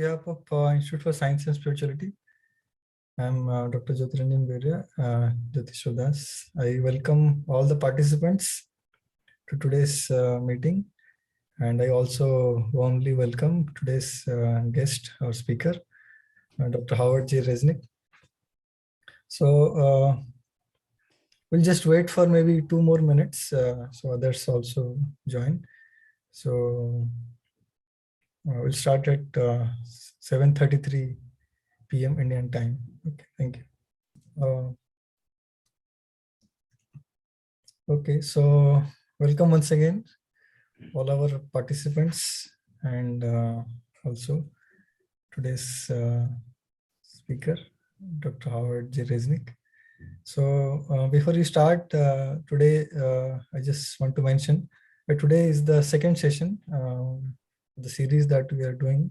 behalf of Institute for Science and Spirituality. I'm Dr. Jyotiranjan Virya, Jyotisho Das. I welcome all the participants to today's meeting, and I also warmly welcome today's guest or speaker, Dr. Howard J. Resnick. So we'll just wait for maybe 2 more minutes so others also join. So we'll start at 7:33 p.m. Indian time. Okay, thank you. Okay, so welcome once again, all our participants, and also today's speaker, Dr. Howard J. Resnick. So before we start today, I just want to mention that today is the second session, the series that we are doing.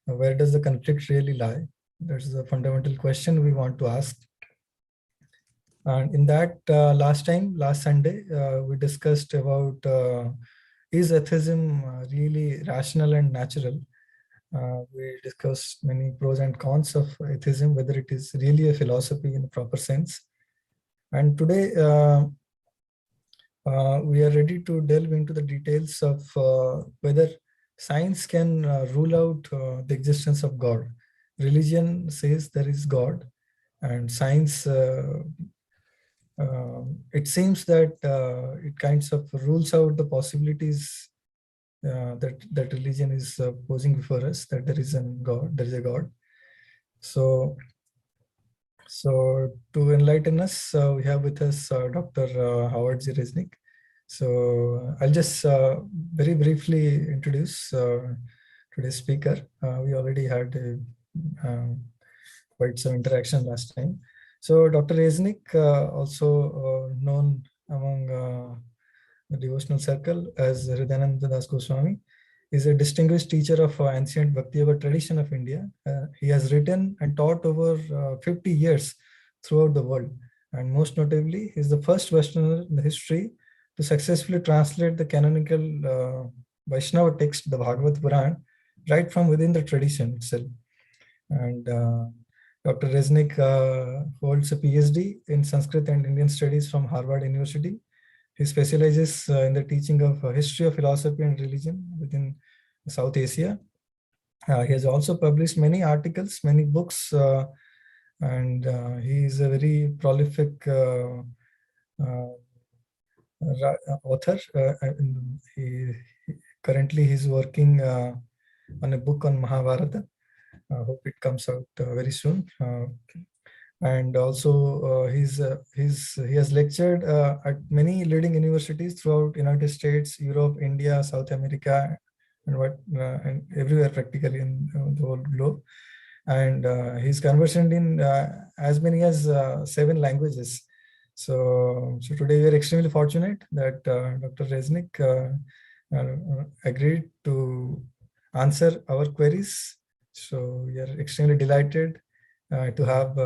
Where does the conflict really lie? That's the fundamental question we want to ask. And in that, last Sunday, we discussed about is atheism really rational and natural? We discussed many pros and cons of atheism, whether it is really a philosophy in the proper sense. And today, we are ready to delve into the details of whether science can rule out the existence of God. Religion says there is God, and science, it seems that it kinds of rules out the possibilities that religion is posing before us, that there is a God. So to enlighten us, we have with us Dr. Howard J. Resnick. So I'll just very briefly introduce today's speaker. We already had quite some interaction last time. So Dr. Resnick, also known among the devotional circle as Hridayananda Das Goswami, is a distinguished teacher of ancient Bhakti Yoga tradition of India. He has written and taught over 50 years throughout the world. And most notably, he is the first Westerner in the history to successfully translate the canonical Vaishnava text, the Bhagavad Puran, right from within the tradition itself. And Dr. Resnick holds a PhD in Sanskrit and Indian Studies from Harvard University. He specializes in the teaching of history of philosophy and religion within South Asia. He has also published many articles, many books, and he is a very prolific author. Currently he's working on a book on Mahabharata. I hope it comes out very soon. And also he has lectured at many leading universities throughout United States, Europe, India, South America, and everywhere practically in the whole globe. And he's conversant in as many as 7 languages. So today we are extremely fortunate that Dr. Resnick agreed to answer our queries. So we are extremely delighted to have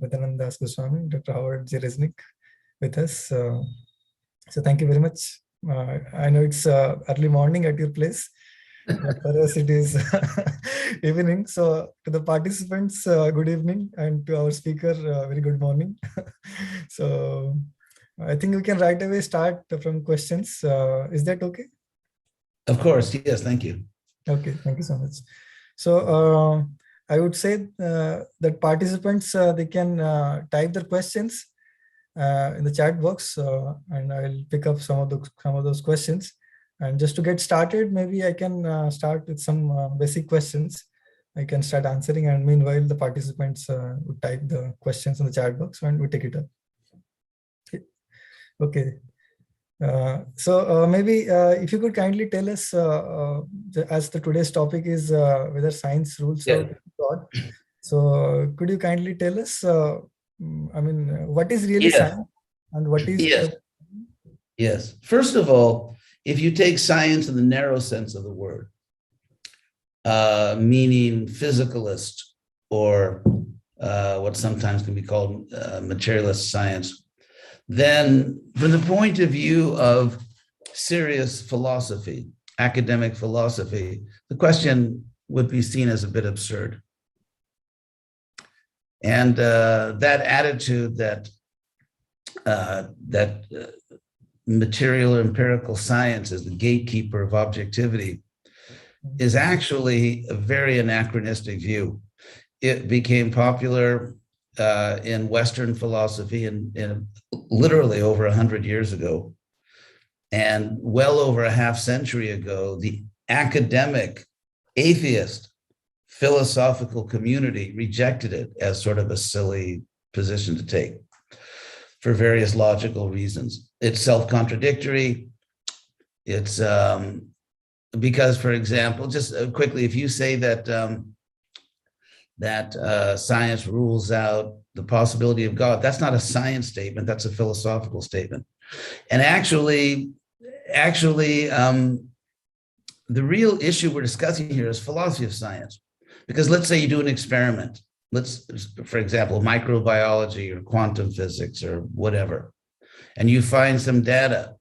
Hridayananda Das Goswami, Dr. Howard J. Resnick with us. So thank you very much. I know it's early morning at your place, but for us it is evening. So to the participants, good evening, and to our speaker, very good morning. So I think we can right away start from questions. Is that okay? Of course, yes, thank you. Okay, thank you so much. So I would say that participants, they can type their questions in the chat box, and I'll pick up some of those questions. And just to get started, maybe I can start with some basic questions. I can start answering, and meanwhile the participants would type the questions in the chat box and we take it up. Okay. So maybe if you could kindly tell us, as today's topic is whether science rules out God. So could you kindly tell us, I mean, what is really science and what is... Yes. First of all, if you take science in the narrow sense of the word, meaning physicalist or what sometimes can be called materialist science, then from the point of view of serious philosophy, academic philosophy, the question would be seen as a bit absurd. And that attitude that material or empirical science is the gatekeeper of objectivity is actually a very anachronistic view. It became popular in Western philosophy in literally over 100 years ago. And well over a half century ago, the academic, atheist, philosophical community rejected it as sort of a silly position to take for various logical reasons. It's self-contradictory. It's because, for example, just quickly, if you say that science rules out the possibility of God, that's not a science statement, that's a philosophical statement. And actually, the real issue we're discussing here is philosophy of science. Because let's say you do an experiment, for example, microbiology or quantum physics or whatever, and you find some data.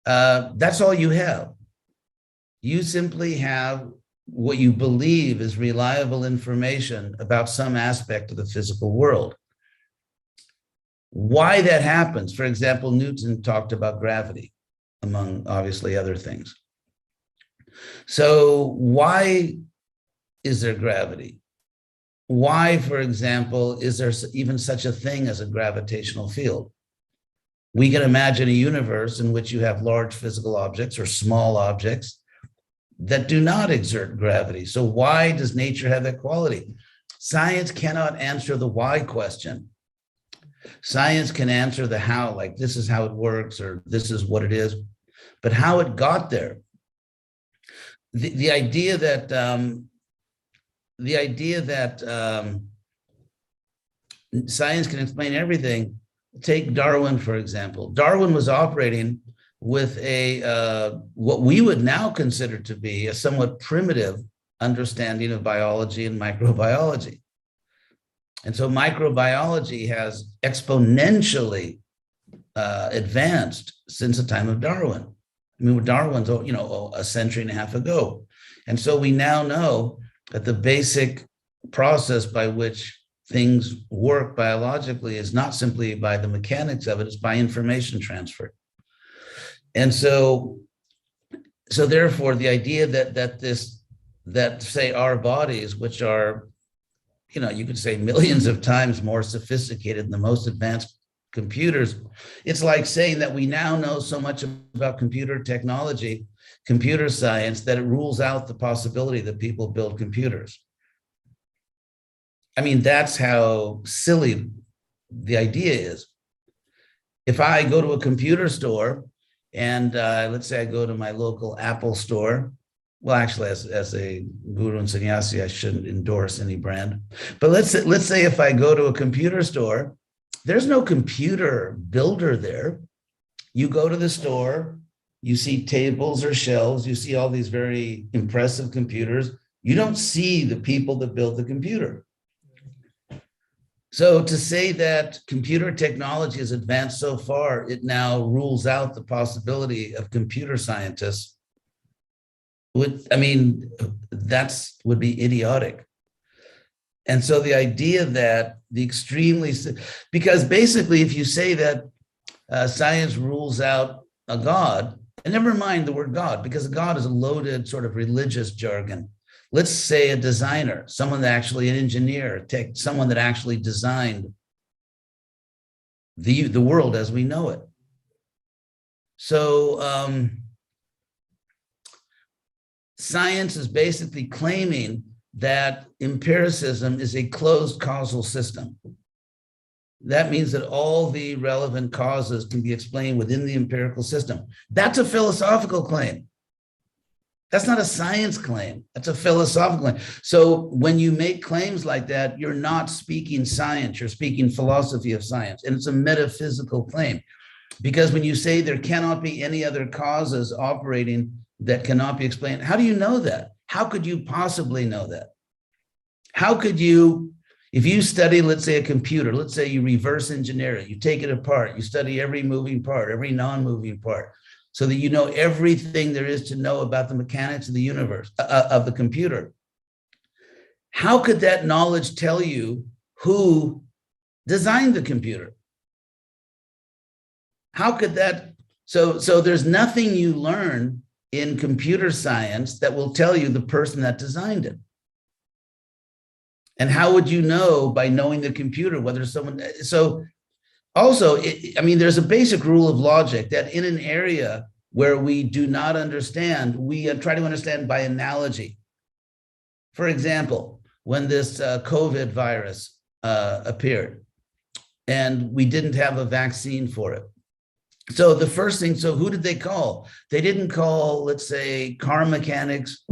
That's all you have. You simply have what you believe is reliable information about some aspect of the physical world. Why that happens, for example, Newton talked about gravity, among obviously other things. So why is there gravity? Why, for example, is there even such a thing as a gravitational field? We can imagine a universe in which you have large physical objects or small objects that do not exert gravity. So why does nature have that quality? Science cannot answer the why question. Science can answer the how, like this is how it works or this is what it is, but how it got there. The idea that science can explain everything. Take Darwin, for example. Darwin was operating with what we would now consider to be a somewhat primitive understanding of biology and microbiology. And so microbiology has exponentially advanced since the time of Darwin. I mean, Darwin's, a century and a half ago. And so we now know that the basic process by which things work biologically is not simply by the mechanics of it, it's by information transfer. And so therefore, the idea that say our bodies, which are, you could say millions of times more sophisticated than the most advanced computers, it's like saying that we now know so much about computer technology, computer science, that it rules out the possibility that people build computers. I mean, that's how silly the idea is. If I go to a computer store and let's say I go to my local Apple store, well, actually, as a guru and sannyasi, I shouldn't endorse any brand. But let's say if I go to a computer store, there's no computer builder there. You go to the store, you see tables or shelves, you see all these very impressive computers. You don't see the people that build the computer. So to say that computer technology has advanced so far, it now rules out the possibility of computer scientists would be idiotic. And so the idea that because basically if you say that science rules out a God, and never mind the word God, because God is a loaded sort of religious jargon. Let's say a designer, someone that actually an engineer, someone that actually designed the world as we know it. So science is basically claiming that empiricism is a closed causal system. That means that all the relevant causes can be explained within the empirical system. That's a philosophical claim. That's not a science claim. That's a philosophical claim. So when you make claims like that, you're not speaking science, you're speaking philosophy of science. And it's a metaphysical claim. Because when you say there cannot be any other causes operating that cannot be explained, how do you know that? How could you possibly know that? How could you, if you study, let's say, a computer, let's say you reverse engineer it, you take it apart, you study every moving part, every non-moving part, so that you know everything there is to know about the mechanics of the universe, of the computer. how could that knowledge tell you who designed the computer? How could that? So there's nothing you learn in computer science that will tell you the person that designed it. And how would you know by knowing the computer whether someone, so also, I mean, there's a basic rule of logic that in an area where we do not understand, we try to understand by analogy. For example, when this COVID virus appeared and we didn't have a vaccine for it. So the first thing, so who did they call? They didn't call, let's say, car mechanics.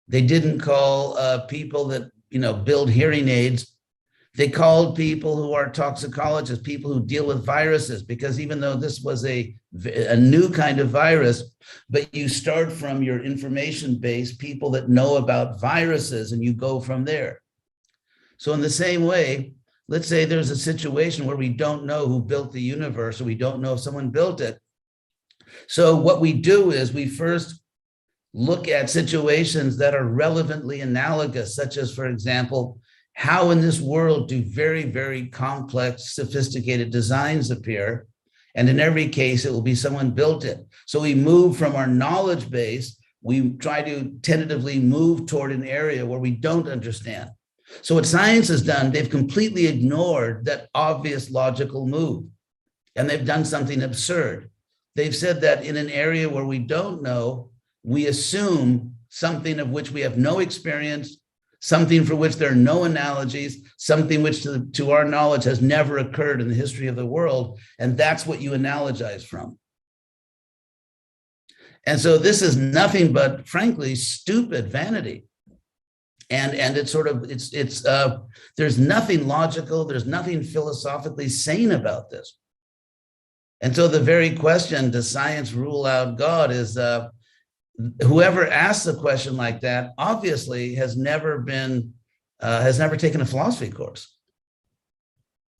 They didn't call people that, build hearing aids. They called people who are toxicologists, people who deal with viruses, because even though this was a new kind of virus, but you start from your information base, people that know about viruses, and you go from there. So in the same way, let's say there's a situation where we don't know who built the universe, or we don't know if someone built it. So what we do is we first look at situations that are relevantly analogous, such as, for example, how in this world do very, very complex, sophisticated designs appear? And in every case, it will be someone built it. So we move from our knowledge base, we try to tentatively move toward an area where we don't understand. So what science has done, they've completely ignored that obvious logical move. And they've done something absurd. They've said that in an area where we don't know, we assume something of which we have no experience, something for which there are no analogies, something which to our knowledge has never occurred in the history of the world, and that's what you analogize from. And so this is nothing but, frankly, stupid vanity. And it's sort of, there's nothing logical, there's nothing philosophically sane about this. And so the very question, does science rule out God, is whoever asks a question like that obviously has never taken a philosophy course.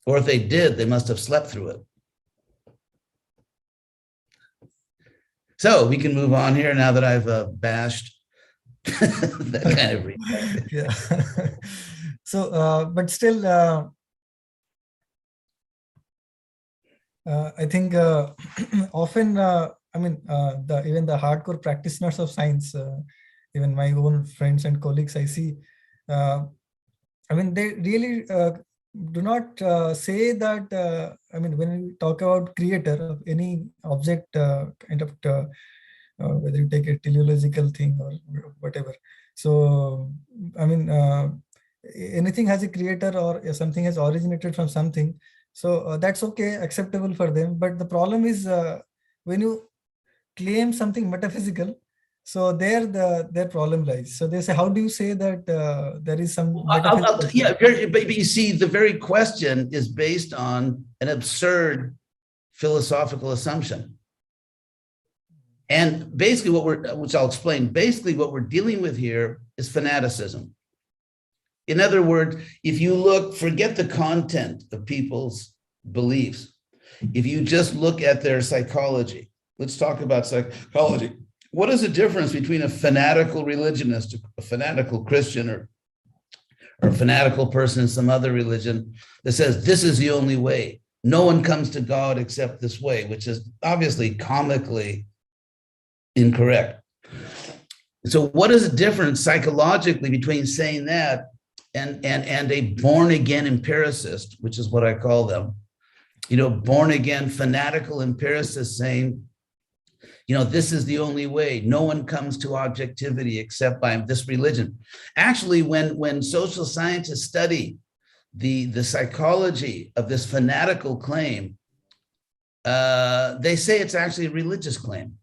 Or if they did, they must have slept through it. So we can move on here now that I've bashed that kind of reason. Yeah. So, but still, I think often, even the hardcore practitioners of science, even my own friends and colleagues, I see, they really do not say that, when we talk about creator of any object, whether you take a teleological thing or whatever. So, anything has a creator or something has originated from something. So that's okay, acceptable for them. But the problem is when you claim something metaphysical, so there their problem lies. So they say, how do you say that there is some metaphysical? But you see, the very question is based on an absurd philosophical assumption. And basically which I'll explain, basically what we're dealing with here is fanaticism. In other words, if you forget the content of people's beliefs. If you just look at their psychology, let's talk about psychology. What is the difference between a fanatical religionist, a fanatical Christian, or a fanatical person in some other religion that says this is the only way? No one comes to God except this way, which is obviously comically incorrect. So what is the difference psychologically between saying that and a born-again empiricist, which is what I call them, born-again fanatical empiricist saying, this is the only way. No one comes to objectivity except by this religion. Actually, when social scientists study the psychology of this fanatical claim, they say it's actually a religious claim.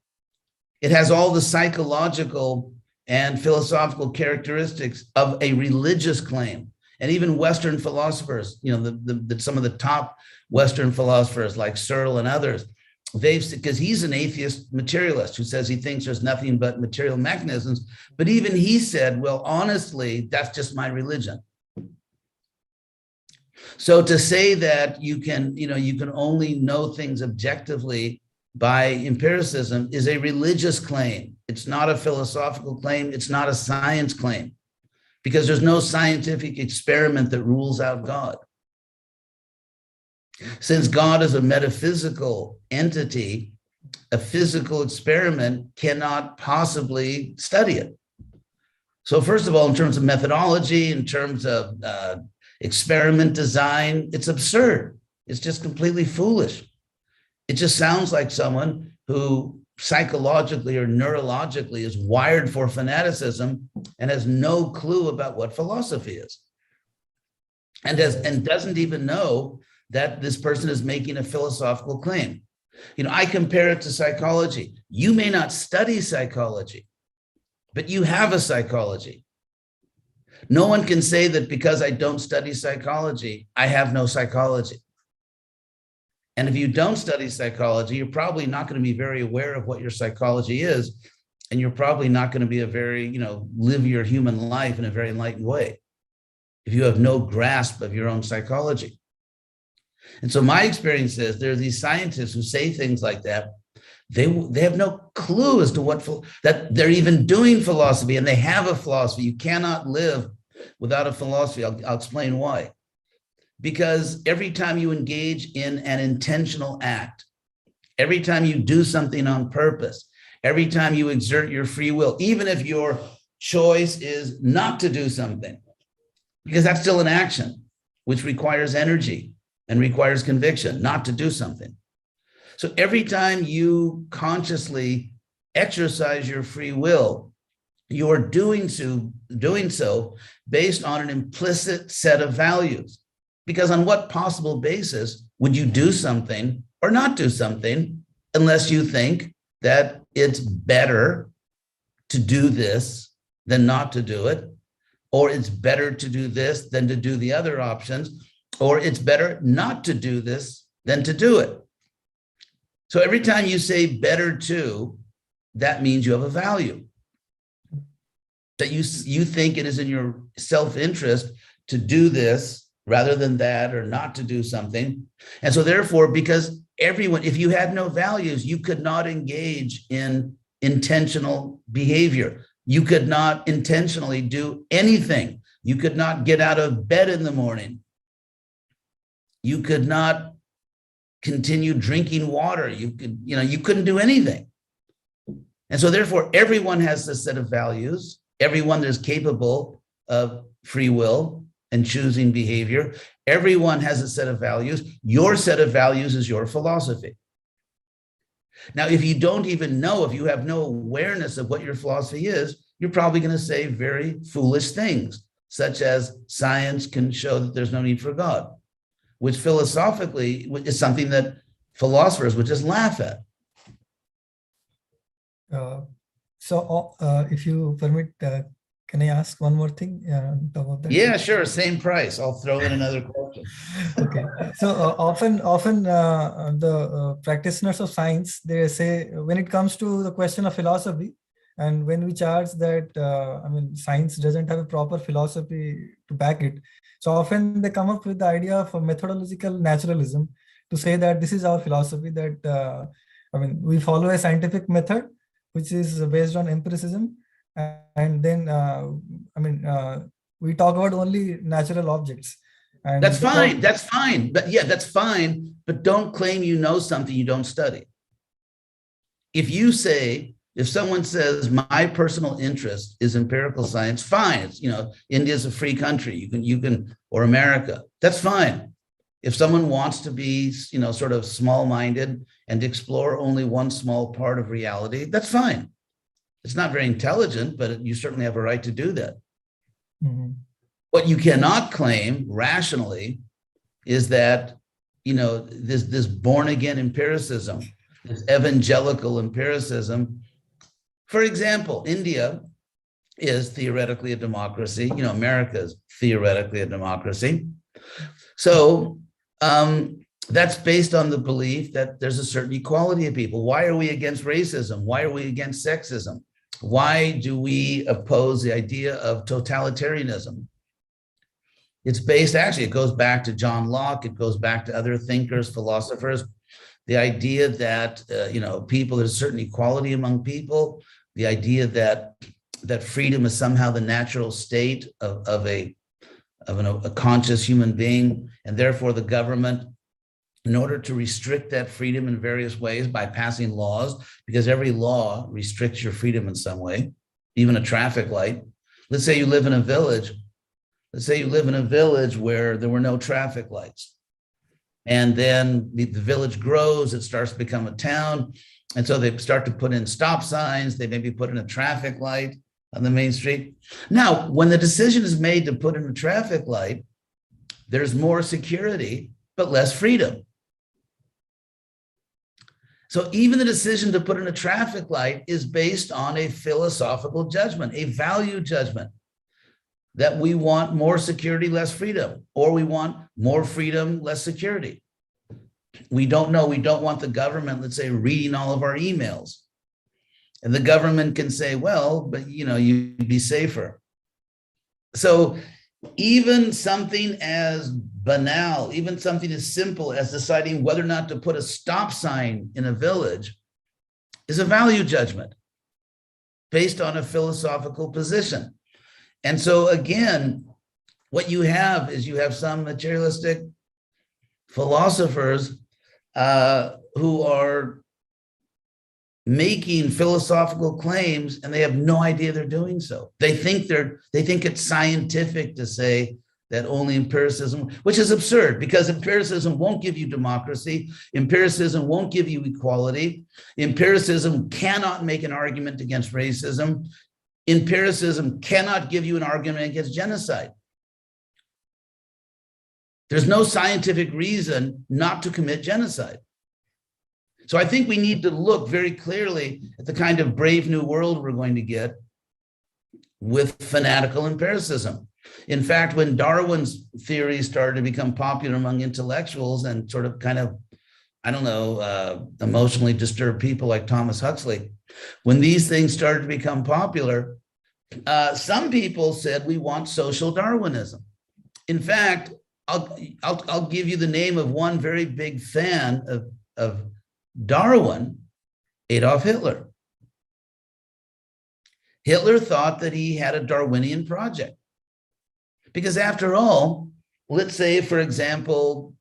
It has all the psychological and philosophical characteristics of a religious claim. And even Western philosophers, some of the top Western philosophers like Searle and others, because he's an atheist materialist who says he thinks there's nothing but material mechanisms. But even he said, well, honestly, that's just my religion. So to say that you can only know things objectively by empiricism is a religious claim. It's not a philosophical claim. It's not a science claim, because there's no scientific experiment that rules out God. Since God is a metaphysical entity, a physical experiment cannot possibly study it. So first of all, in terms of methodology, in terms of experiment design, it's absurd. It's just completely foolish. It just sounds like someone who psychologically or neurologically is wired for fanaticism and has no clue about what philosophy is. And doesn't even know that this person is making a philosophical claim. You know, I compare it to psychology. You may not study psychology, but you have a psychology. No one can say that because I don't study psychology, I have no psychology. And if you don't study psychology, you're probably not going to be very aware of what your psychology is. And you're probably not going to be a very, live your human life in a very enlightened way if you have no grasp of your own psychology. And so my experience is there are these scientists who say things like that. They have no clue as to that they're even doing philosophy, and they have a philosophy. You cannot live without a philosophy. I'll explain why. Because every time you engage in an intentional act, every time you do something on purpose, every time you exert your free will, even if your choice is not to do something, because that's still an action, which requires energy and requires conviction, not to do something. So every time you consciously exercise your free will, you're doing so based on an implicit set of values. Because on what possible basis would you do something or not do something unless you think that it's better to do this than not to do it, or it's better to do this than to do the other options, or it's better not to do this than to do it. So every time you say better to, that means you have a value. That you think it is in your self-interest to do this rather than that, or not to do something. And so therefore, because everyone, if you had no values, you could not engage in intentional behavior. You could not intentionally do anything. You could not get out of bed in the morning. You could not continue drinking water. You couldn't do anything. And so therefore, everyone has this set of values. Everyone that is capable of free will and choosing behavior. Everyone has a set of values. Your set of values is your philosophy. Now, if you don't even know, if you have no awareness of what your philosophy is, you're probably going to say very foolish things, such as science can show that there's no need for God, which philosophically is something that philosophers would just laugh at. If you permit, can I ask one more thing about that? Yeah, sure. Same price. I'll throw in another question. Okay. So often the practitioners of science, they say when it comes to the question of philosophy, and when we charge that, science doesn't have a proper philosophy to back it. So often they come up with the idea of a methodological naturalism to say that this is our philosophy, that we follow a scientific method which is based on empiricism, and then we talk about only natural objects. And that's fine. That's fine. But yeah, that's fine. But don't claim you know something you don't study. If someone says my personal interest is empirical science, fine. It's, India is a free country. You can, or America, that's fine. If someone wants to be, sort of small-minded and explore only one small part of reality, that's fine. It's not very intelligent, but you certainly have a right to do that. Mm-hmm. What you cannot claim rationally is that, this born-again empiricism, this evangelical empiricism. For example, India is theoretically a democracy. America is theoretically a democracy. So that's based on the belief that there's a certain equality of people. Why are we against racism? Why are we against sexism? Why do we oppose the idea of totalitarianism? It's based, actually, it goes back to John Locke. It goes back to other thinkers, philosophers. The idea that, there's a certain equality among people. The idea that that freedom is somehow the natural state of a conscious human being, and therefore the government, in order to restrict that freedom in various ways by passing laws, because every law restricts your freedom in some way, even a traffic light. Let's say you live in a village. Let's say you live in a village where there were no traffic lights. And then the village grows, it starts to become a town. And so they start to put in stop signs, they maybe put in a traffic light on the main street. Now, when the decision is made to put in a traffic light, there's more security, but less freedom. So even the decision to put in a traffic light is based on a philosophical judgment, a value judgment, that we want more security, less freedom, or we want more freedom, less security. We don't know. We don't want the government, let's say, reading all of our emails. And the government can say, well, but you'd be safer. So even something as banal, even something as simple as deciding whether or not to put a stop sign in a village is a value judgment based on a philosophical position. And so again, what you have is you have some materialistic philosophers who are making philosophical claims, and they have no idea they're doing so. They think it's scientific to say that only empiricism, which is absurd, because empiricism won't give you democracy. Empiricism won't give you equality. Empiricism cannot make an argument against racism. Empiricism cannot give you an argument against genocide. There's no scientific reason not to commit genocide. So I think we need to look very clearly at the kind of brave new world we're going to get with fanatical empiricism. In fact, when Darwin's theory started to become popular among intellectuals and sort of emotionally disturbed people like Thomas Huxley, when these things started to become popular, some people said we want social Darwinism. In fact, I'll give you the name of one very big fan of Darwin, Adolf Hitler. Hitler thought that he had a Darwinian project. Because after all, let's say, for example,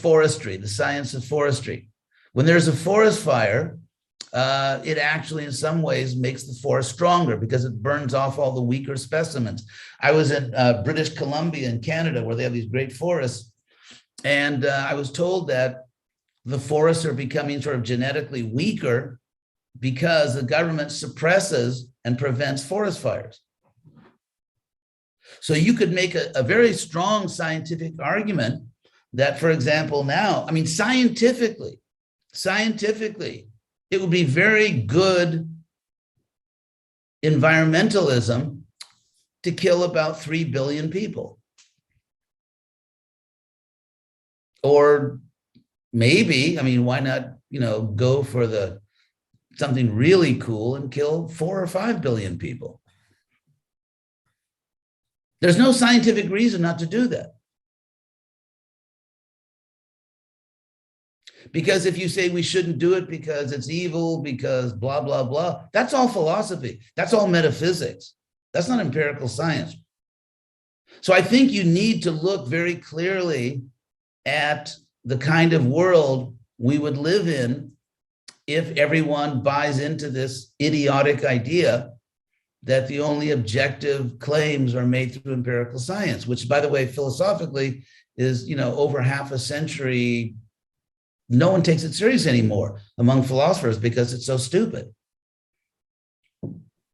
forestry, the science of forestry. When there's a forest fire, it actually in some ways makes the forest stronger because it burns off all the weaker specimens. I was in British Columbia in Canada, where they have these great forests. And I was told that the forests are becoming sort of genetically weaker because the government suppresses and prevents forest fires. So you could make a very strong scientific argument that, for example, now, scientifically, it would be very good environmentalism to kill about 3 billion people. Or maybe, why not, go for something really cool and kill 4 or 5 billion people? There's no scientific reason not to do that. Because if you say we shouldn't do it because it's evil, because blah, blah, blah, that's all philosophy. That's all metaphysics. That's not empirical science. So I think you need to look very clearly at the kind of world we would live in if everyone buys into this idiotic idea that the only objective claims are made through empirical science, which, by the way, philosophically is, over half a century. No one takes it serious anymore among philosophers because it's so stupid.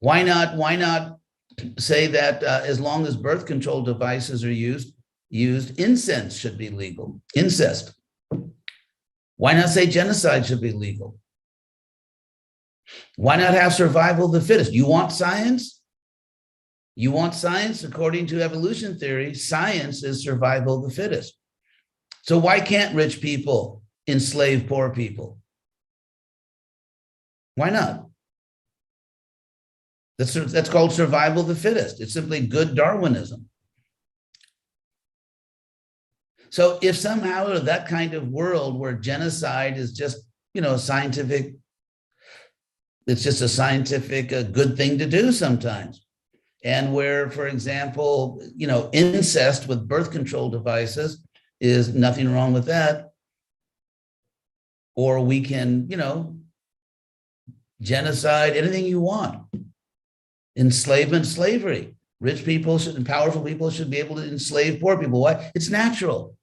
Why not say that as long as birth control devices are used, incest should be legal? Incest. Why not say genocide should be legal? Why not have survival of the fittest? You want science? You want science? According to evolution theory, science is survival of the fittest. So why can't rich people enslave poor people? Why not? That's called survival of the fittest. It's simply good Darwinism. So if somehow that kind of world where genocide is just, a scientific It's just a scientific, a good thing to do sometimes. And where, for example, incest with birth control devices is nothing wrong with that. Or we can, genocide, anything you want. Enslavement, slavery. Rich people and powerful people should be able to enslave poor people. Why? It's natural.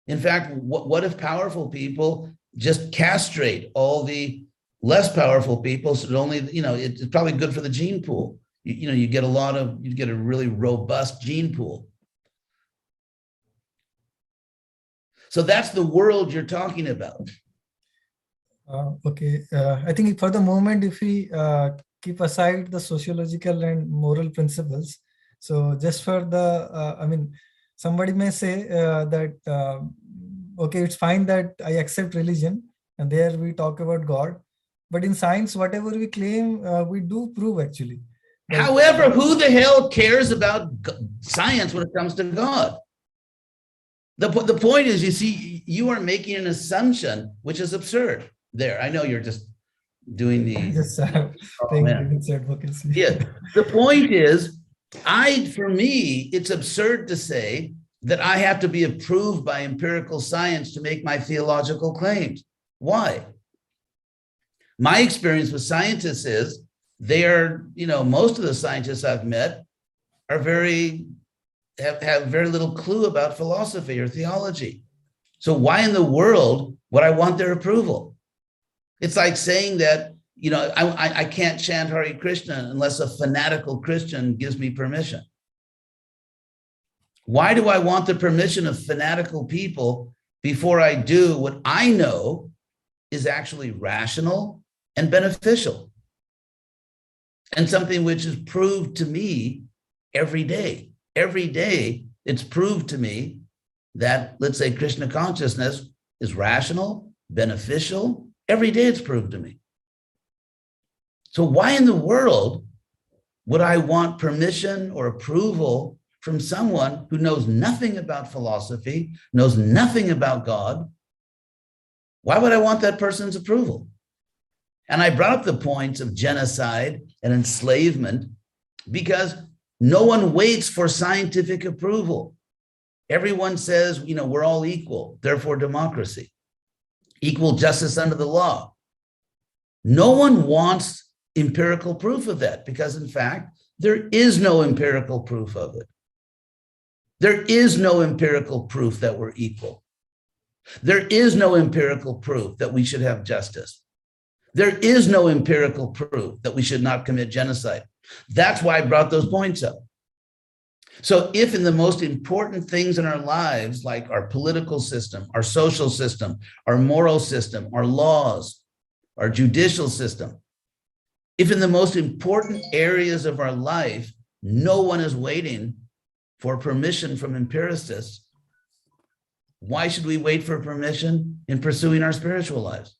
In fact, what if powerful people just castrate all the less powerful people, so that only, it's probably good for the gene pool. You get a really robust gene pool. So that's the world you're talking about. Okay. I think for the moment, if we keep aside the sociological and moral principles, so just for the, somebody may say that, okay, it's fine that I accept religion, and there we talk about God. But in science, whatever we claim, we do prove actually. However, who the hell cares about science when it comes to God? The point is, you see, you are making an assumption which is absurd. There, I know you're just doing the advocacy. Yeah. The point is, for me, it's absurd to say that I have to be approved by empirical science to make my theological claims. Why? My experience with scientists is most of the scientists I've met are have very little clue about philosophy or theology. So why in the world would I want their approval? It's like saying that, I can't chant Hare Krishna unless a fanatical Christian gives me permission. Why do I want the permission of fanatical people before I do what I know is actually rational and beneficial? And something which is proved to me every day. Every day, it's proved to me that, let's say, Krishna consciousness is rational, beneficial. Every day it's proved to me. So why in the world would I want permission or approval from someone who knows nothing about philosophy, knows nothing about God? Why would I want that person's approval? And I brought up the points of genocide and enslavement because no one waits for scientific approval. Everyone says, we're all equal, therefore democracy, equal justice under the law. No one wants empirical proof of that because, in fact, there is no empirical proof of it. There is no empirical proof that we're equal. There is no empirical proof that we should have justice. There is no empirical proof that we should not commit genocide. That's why I brought those points up. So if in the most important things in our lives, like our political system, our social system, our moral system, our laws, our judicial system, if in the most important areas of our life, no one is waiting for permission from empiricists, why should we wait for permission in pursuing our spiritual lives?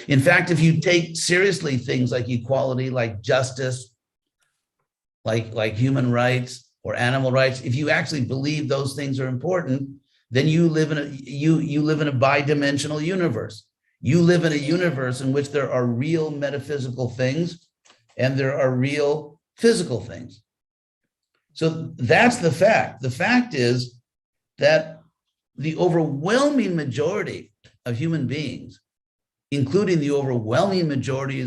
In fact, if you take seriously things like equality, like justice, like human rights or animal rights, if you actually believe those things are important, then you live in a bi-dimensional universe. You live in a universe in which there are real metaphysical things and there are real physical things. So that's the fact. The fact is that the overwhelming majority of human beings, including the overwhelming majority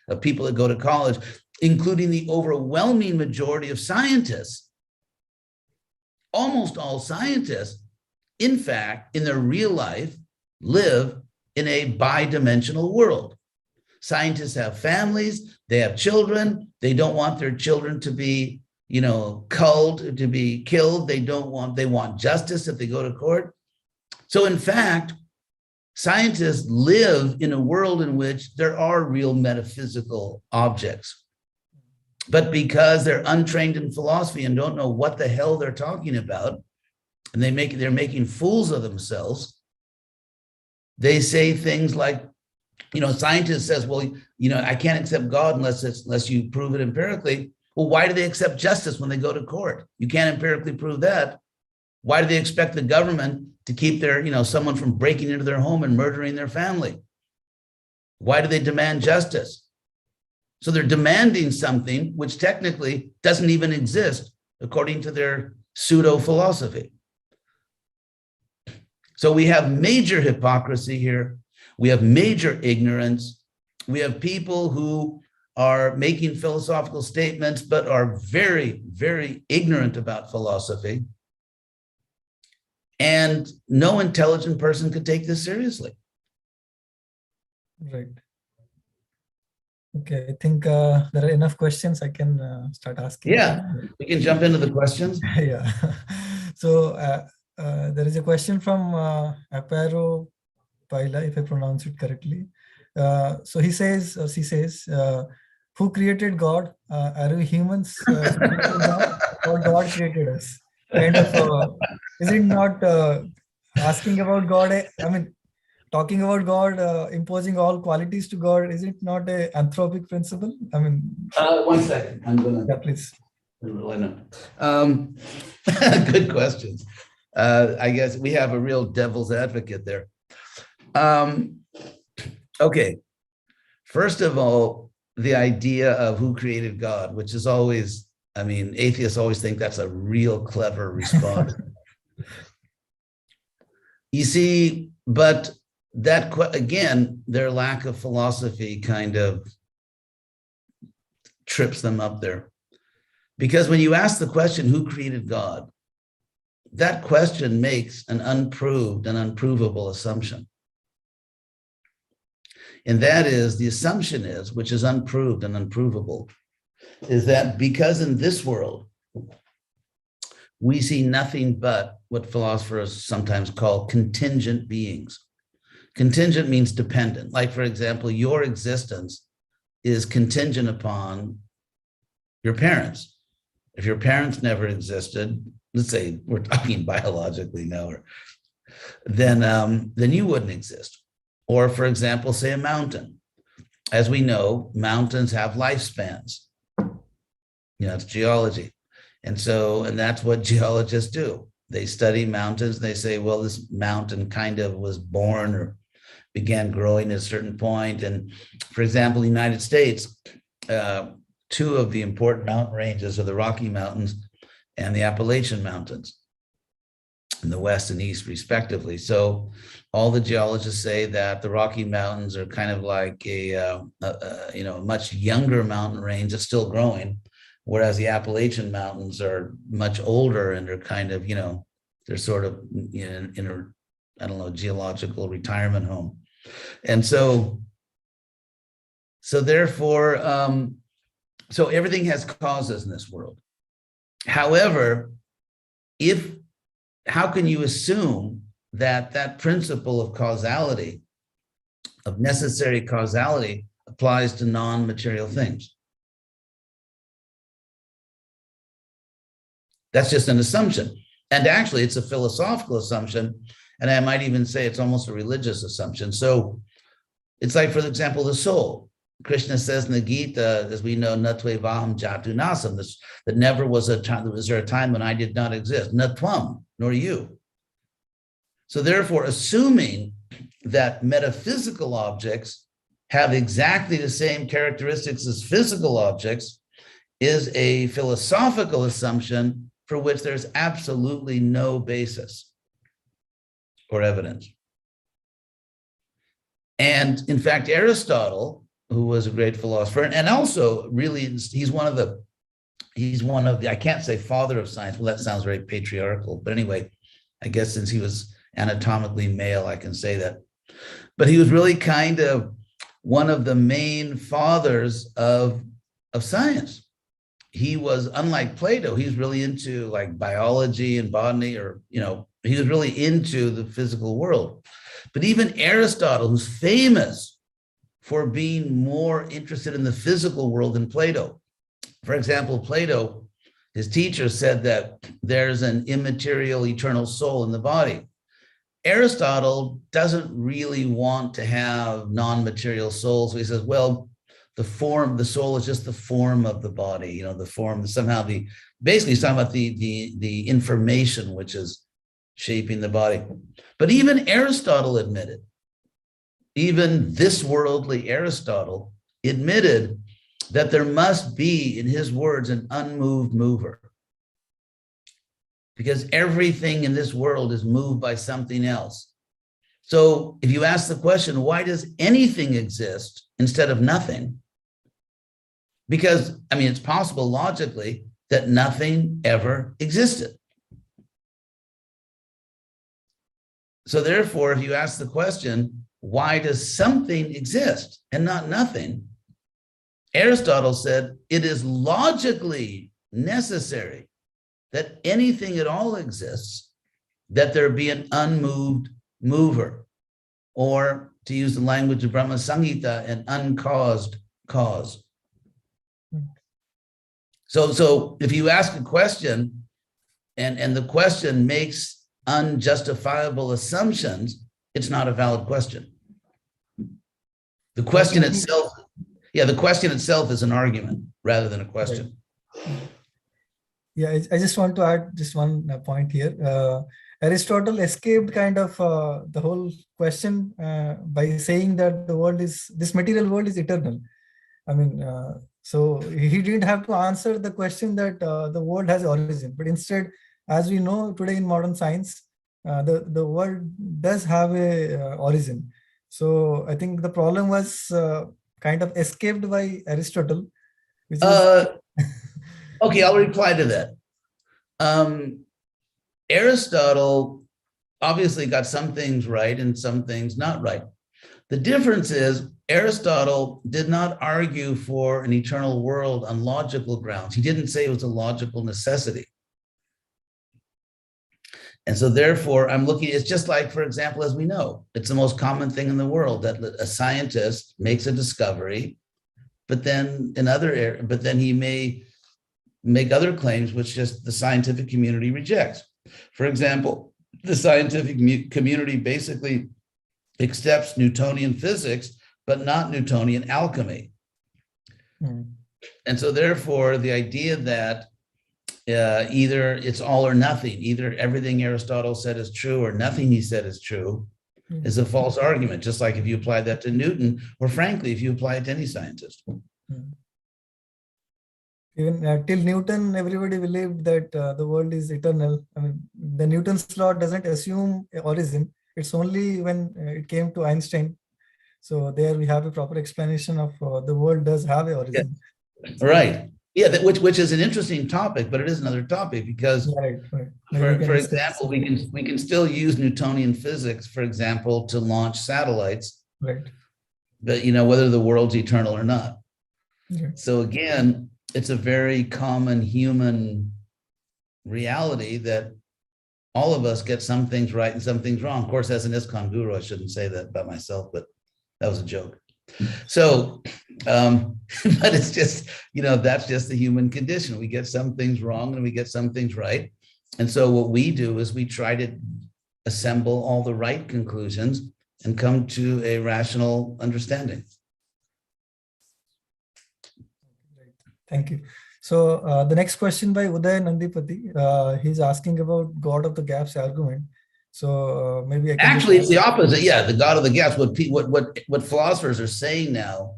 of people that go to college, including the overwhelming majority of scientists, almost all scientists, in fact, in their real life, live in a bi-dimensional world. Scientists have families, they have children, they don't want their children to be, culled, to be killed. They want justice if they go to court. So in fact, scientists live in a world in which there are real metaphysical objects. But because they're untrained in philosophy and don't know what the hell they're talking about, and they're making fools of themselves, they say things like, scientists says, well, I can't accept God unless you prove it empirically. Well, why do they accept justice when they go to court? You can't empirically prove that. Why do they expect the government to keep someone from breaking into their home and murdering their family? Why do they demand justice? So they're demanding something which technically doesn't even exist according to their pseudo-philosophy. So we have major hypocrisy here. We have major ignorance. We have people who are making philosophical statements, but are very, very ignorant about philosophy. And no intelligent person could take this seriously. Right. Okay, I think there are enough questions. I can start asking. Yeah, we can jump into the questions. Yeah. So there is a question from Aparo Paila, if I pronounce it correctly. So he says, or she says, who created God? Are we humans created God, or God created us? Kind of, is it not asking about God? I mean, talking about God, imposing all qualities to God, is it not a anthropic principle? I mean, 1 second. I'm gonna. yeah, please. Good questions. I guess we have a real devil's advocate there. Okay. First of all, the idea of who created God, which is always, I mean, atheists always think that's a real clever response. You see, but that, again, their lack of philosophy kind of trips them up there. Because when you ask the question, who created God? That question makes an unproved and unprovable assumption. And that is, the assumption is, which is unproved and unprovable, is that because in this world, we see nothing but what philosophers sometimes call contingent beings. Contingent means dependent. Like, for example, your existence is contingent upon your parents. If your parents never existed, let's say we're talking biologically now, then you wouldn't exist. Or, for example, say a mountain. As we know, mountains have lifespans. It's geology. And that's what geologists do. They study mountains. They say, well, this mountain kind of was born or began growing at a certain point. And for example, the United States, two of the important mountain ranges are the Rocky Mountains and the Appalachian Mountains in the West and East, respectively. So all the geologists say that the Rocky Mountains are kind of like a much younger mountain range that's still growing, whereas the Appalachian Mountains are much older and are kind of, they're sort of in a, geological retirement home. And so therefore, so everything has causes in this world. However, how can you assume that principle of causality, of necessary causality, applies to non-material things? That's just an assumption. And actually, it's a philosophical assumption. And I might even say it's almost a religious assumption. So it's like, for example, the soul. Krishna says in the Gita, as we know, natve vaham jatu nasam, that never was a time, was there a time when I did not exist, natvam, nor you. So therefore, assuming that metaphysical objects have exactly the same characteristics as physical objects is a philosophical assumption for which there's absolutely no basis or evidence. And in fact, Aristotle, who was a great philosopher, and also really, he's one of the, I can't say father of science, well, that sounds very patriarchal, but anyway, I guess since he was anatomically male, I can say that. But he was really kind of one of the main fathers of science. He was, unlike Plato, he's really into like biology and botany, or, he was really into the physical world. But even Aristotle, who's famous for being more interested in the physical world than Plato. For example, Plato, his teacher, said that there's an immaterial eternal soul in the body. Aristotle doesn't really want to have non-material souls. So he says, well, the soul is just the form of the body, the form, somehow basically he's talking about the information which is shaping the body. But even Aristotle admitted even this worldly Aristotle admitted that there must be, in his words, an unmoved mover. Because everything in this world is moved by something else. So if you ask the question, why does anything exist instead of nothing? Because, I mean, it's possible logically that nothing ever existed. So therefore, if you ask the question, why does something exist and not nothing? Aristotle said it is logically necessary that anything at all exists, that there be an unmoved mover, or to use the language of Brahma Samhita, an uncaused cause. So if you ask a question and the question makes unjustifiable assumptions, it's not a valid question. The question itself, the question itself is an argument rather than a question. Yeah, I just want to add just one point here. Aristotle escaped kind of the whole question by saying that this material world is eternal. I mean, so he didn't have to answer the question that the world has origin, but instead, as we know today in modern science, the world does have a origin. So I think the problem was kind of escaped by Aristotle, which is okay, I'll reply to that. Aristotle obviously got some things right and some things not right. The difference is Aristotle did not argue for an eternal world on logical grounds. He didn't say it was a logical necessity. And so therefore, I'm looking, it's just like, for example, as we know, it's the most common thing in the world that a scientist makes a discovery, but then he may make other claims which just the scientific community rejects. For example, the scientific community basically accepts Newtonian physics, but not Newtonian alchemy. And so therefore, the idea that either it's all or nothing, either everything Aristotle said is true or nothing he said is true, is a false argument, just like if you apply that to Newton, or frankly, if you apply it to any scientist. Even till Newton, everybody believed that the world is eternal. I mean, the Newton's law doesn't assume origin. It's only when it came to Einstein. So there we have a proper explanation of the world does have an origin. Yeah. Right. Yeah, which is an interesting topic, but it is another topic because, for example, we can still use Newtonian physics, for example, to launch satellites. Right. But whether the world's eternal or not. Yeah. So again, it's a very common human reality that all of us get some things right and some things wrong. Of course, as an ISKCON guru, I shouldn't say that about myself, but that was a joke. So, but it's just, that's just the human condition. We get some things wrong and we get some things right. And so what we do is we try to assemble all the right conclusions and come to a rational understanding. Thank you. So the next question by Uday Nandipati, he's asking about God of the Gaps argument. So maybe I can actually it's the opposite. Yeah, the God of the gaps. What philosophers are saying now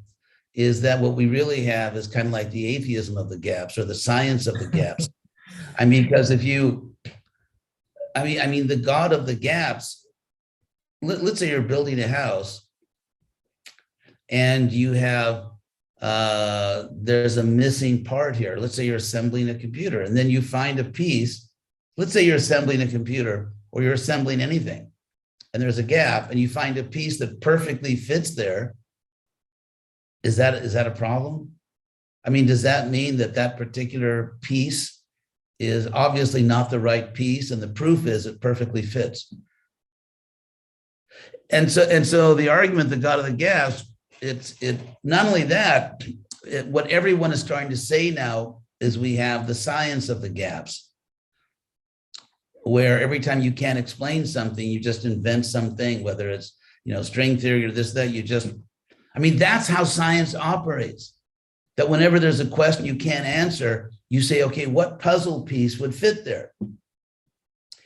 is that what we really have is kind of like the atheism of the gaps or the science of the gaps. I mean, because if you, I mean, the God of the gaps. Let's say you're building a house, and you have there's a missing part here. Let's say you're assembling a computer, and then you find a piece. Let's say you're assembling a computer, or you're assembling anything, and there's a gap, and you find a piece that perfectly fits there. Is that a problem? I mean, does that mean that that particular piece is obviously not the right piece, and the proof is it perfectly fits? And so the argument, the God of the gaps, it not only that, what everyone is trying to say now is we have the science of the gaps, where every time you can't explain something, you just invent something, whether it's, string theory or this, that, that's how science operates. That whenever there's a question you can't answer, you say, okay, what puzzle piece would fit there?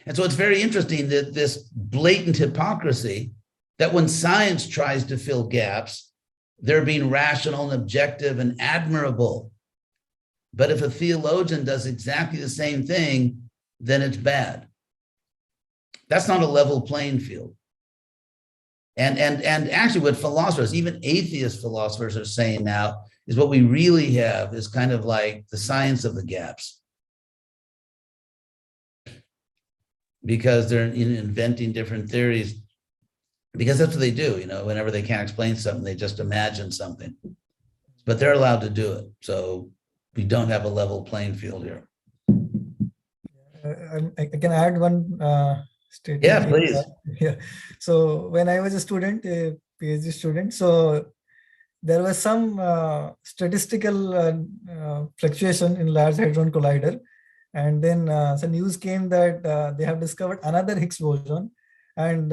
And so it's very interesting that this blatant hypocrisy that when science tries to fill gaps, they're being rational and objective and admirable. But if a theologian does exactly the same thing, then it's bad. That's not a level playing field. And actually what philosophers, even atheist philosophers, are saying now is what we really have is kind of like the science of the gaps. Because they're inventing different theories, because that's what they do, whenever they can't explain something, they just imagine something. But they're allowed to do it. So we don't have a level playing field here. I can add one statement. Yeah, please. Yeah. So when I was a student, a PhD student, so there was some statistical fluctuation in Large Hadron Collider. And then some news came that they have discovered another Higgs boson. And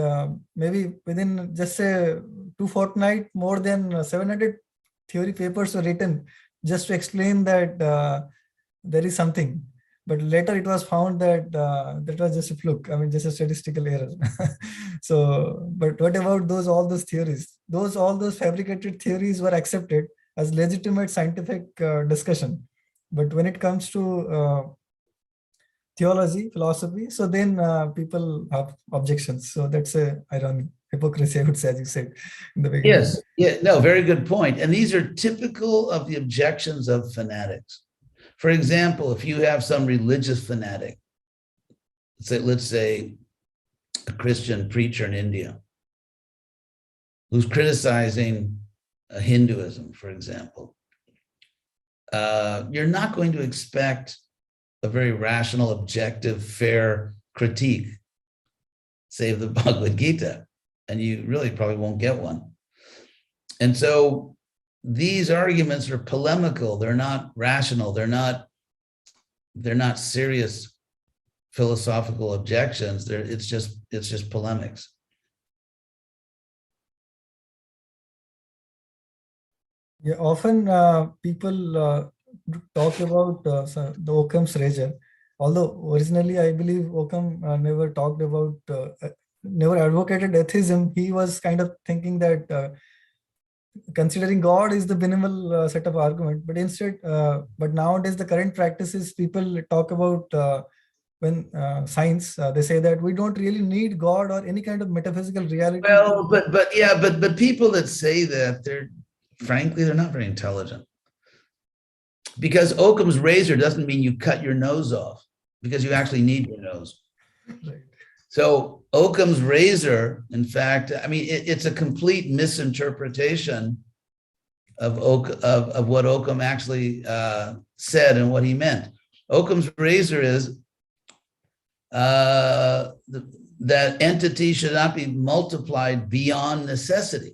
maybe within just say 2 fortnight, more than 700 theory papers were written just to explain that there is something. But later it was found that that was just a fluke. I mean, just a statistical error. So, but what about all those theories? All those fabricated theories were accepted as legitimate scientific discussion. But when it comes to theology, philosophy, so then people have objections. So that's a irony, hypocrisy, I would say, as you said in the beginning. Yes, yeah, no, very good point. And these are typical of the objections of fanatics. For example, if you have some religious fanatic, let's say a Christian preacher in India, who's criticizing Hinduism, for example, you're not going to expect a very rational, objective, fair critique, say, of the Bhagavad Gita, and you really probably won't get one. And so these arguments are polemical. They're not rational. They're not serious philosophical objections. It's just polemics. Yeah, often people talk about the Occam's razor. Although originally I believe Occam never talked about, never advocated atheism. He was kind of thinking that considering God is the minimal set of argument, but instead, but nowadays the current practices, people talk about when science, they say that we don't really need God or any kind of metaphysical reality. Well, but people that say that, frankly, they're not very intelligent. Because Occam's razor doesn't mean you cut your nose off, because you actually need your nose. Right. So Occam's razor, in fact, I mean, it's a complete misinterpretation of what Occam actually said and what he meant. Occam's razor is that entity should not be multiplied beyond necessity.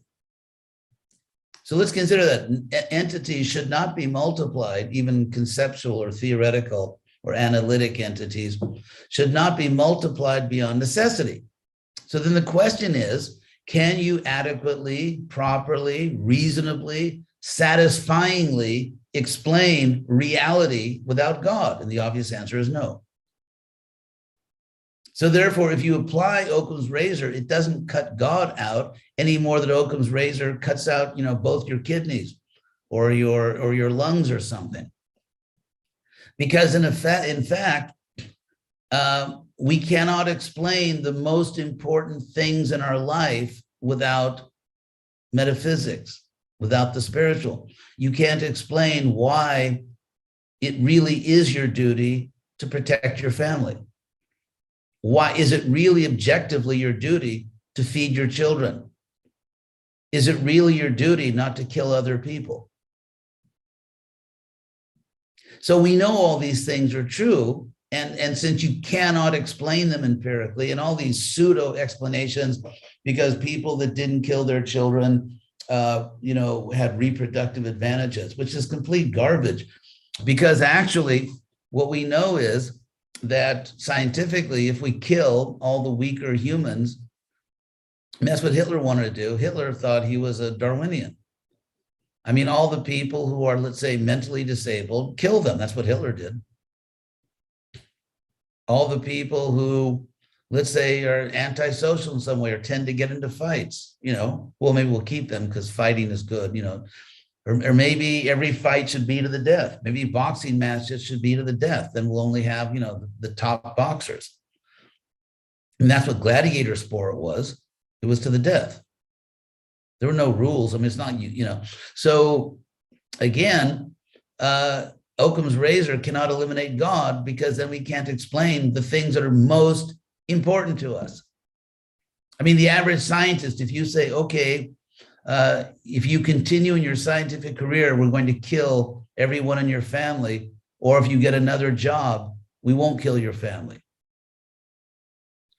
So let's consider that entities should not be multiplied, even conceptual or theoretical or analytic entities should not be multiplied beyond necessity. So then the question is, can you adequately, properly, reasonably, satisfyingly explain reality without God? And the obvious answer is no. So therefore, if you apply Occam's razor, it doesn't cut God out any more than Occam's razor cuts out, both your kidneys or your lungs or something. Because in fact, we cannot explain the most important things in our life without metaphysics, without the spiritual. You can't explain why it really is your duty to protect your family. Why is it really objectively your duty to feed your children? Is it really your duty not to kill other people? So we know all these things are true, and since you cannot explain them empirically, and all these pseudo explanations, because people that didn't kill their children, had reproductive advantages, which is complete garbage, because actually what we know is that scientifically, if we kill all the weaker humans, and that's what Hitler wanted to do. Hitler thought he was a Darwinian. I mean, all the people who are, let's say, mentally disabled, kill them. That's what Hitler did. All the people who let's say, are antisocial in some way or tend to get into fights, well, maybe we'll keep them because fighting is good, or maybe every fight should be to the death. Maybe boxing matches should be to the death. Then we'll only have, the top boxers. And that's what gladiator sport was. It was to the death. There were no rules. I mean, it's not, So again, Occam's razor cannot eliminate God, because then we can't explain the things that are most important to us. I mean, the average scientist, if you say, okay, if you continue in your scientific career, we're going to kill everyone in your family, or if you get another job, we won't kill your family.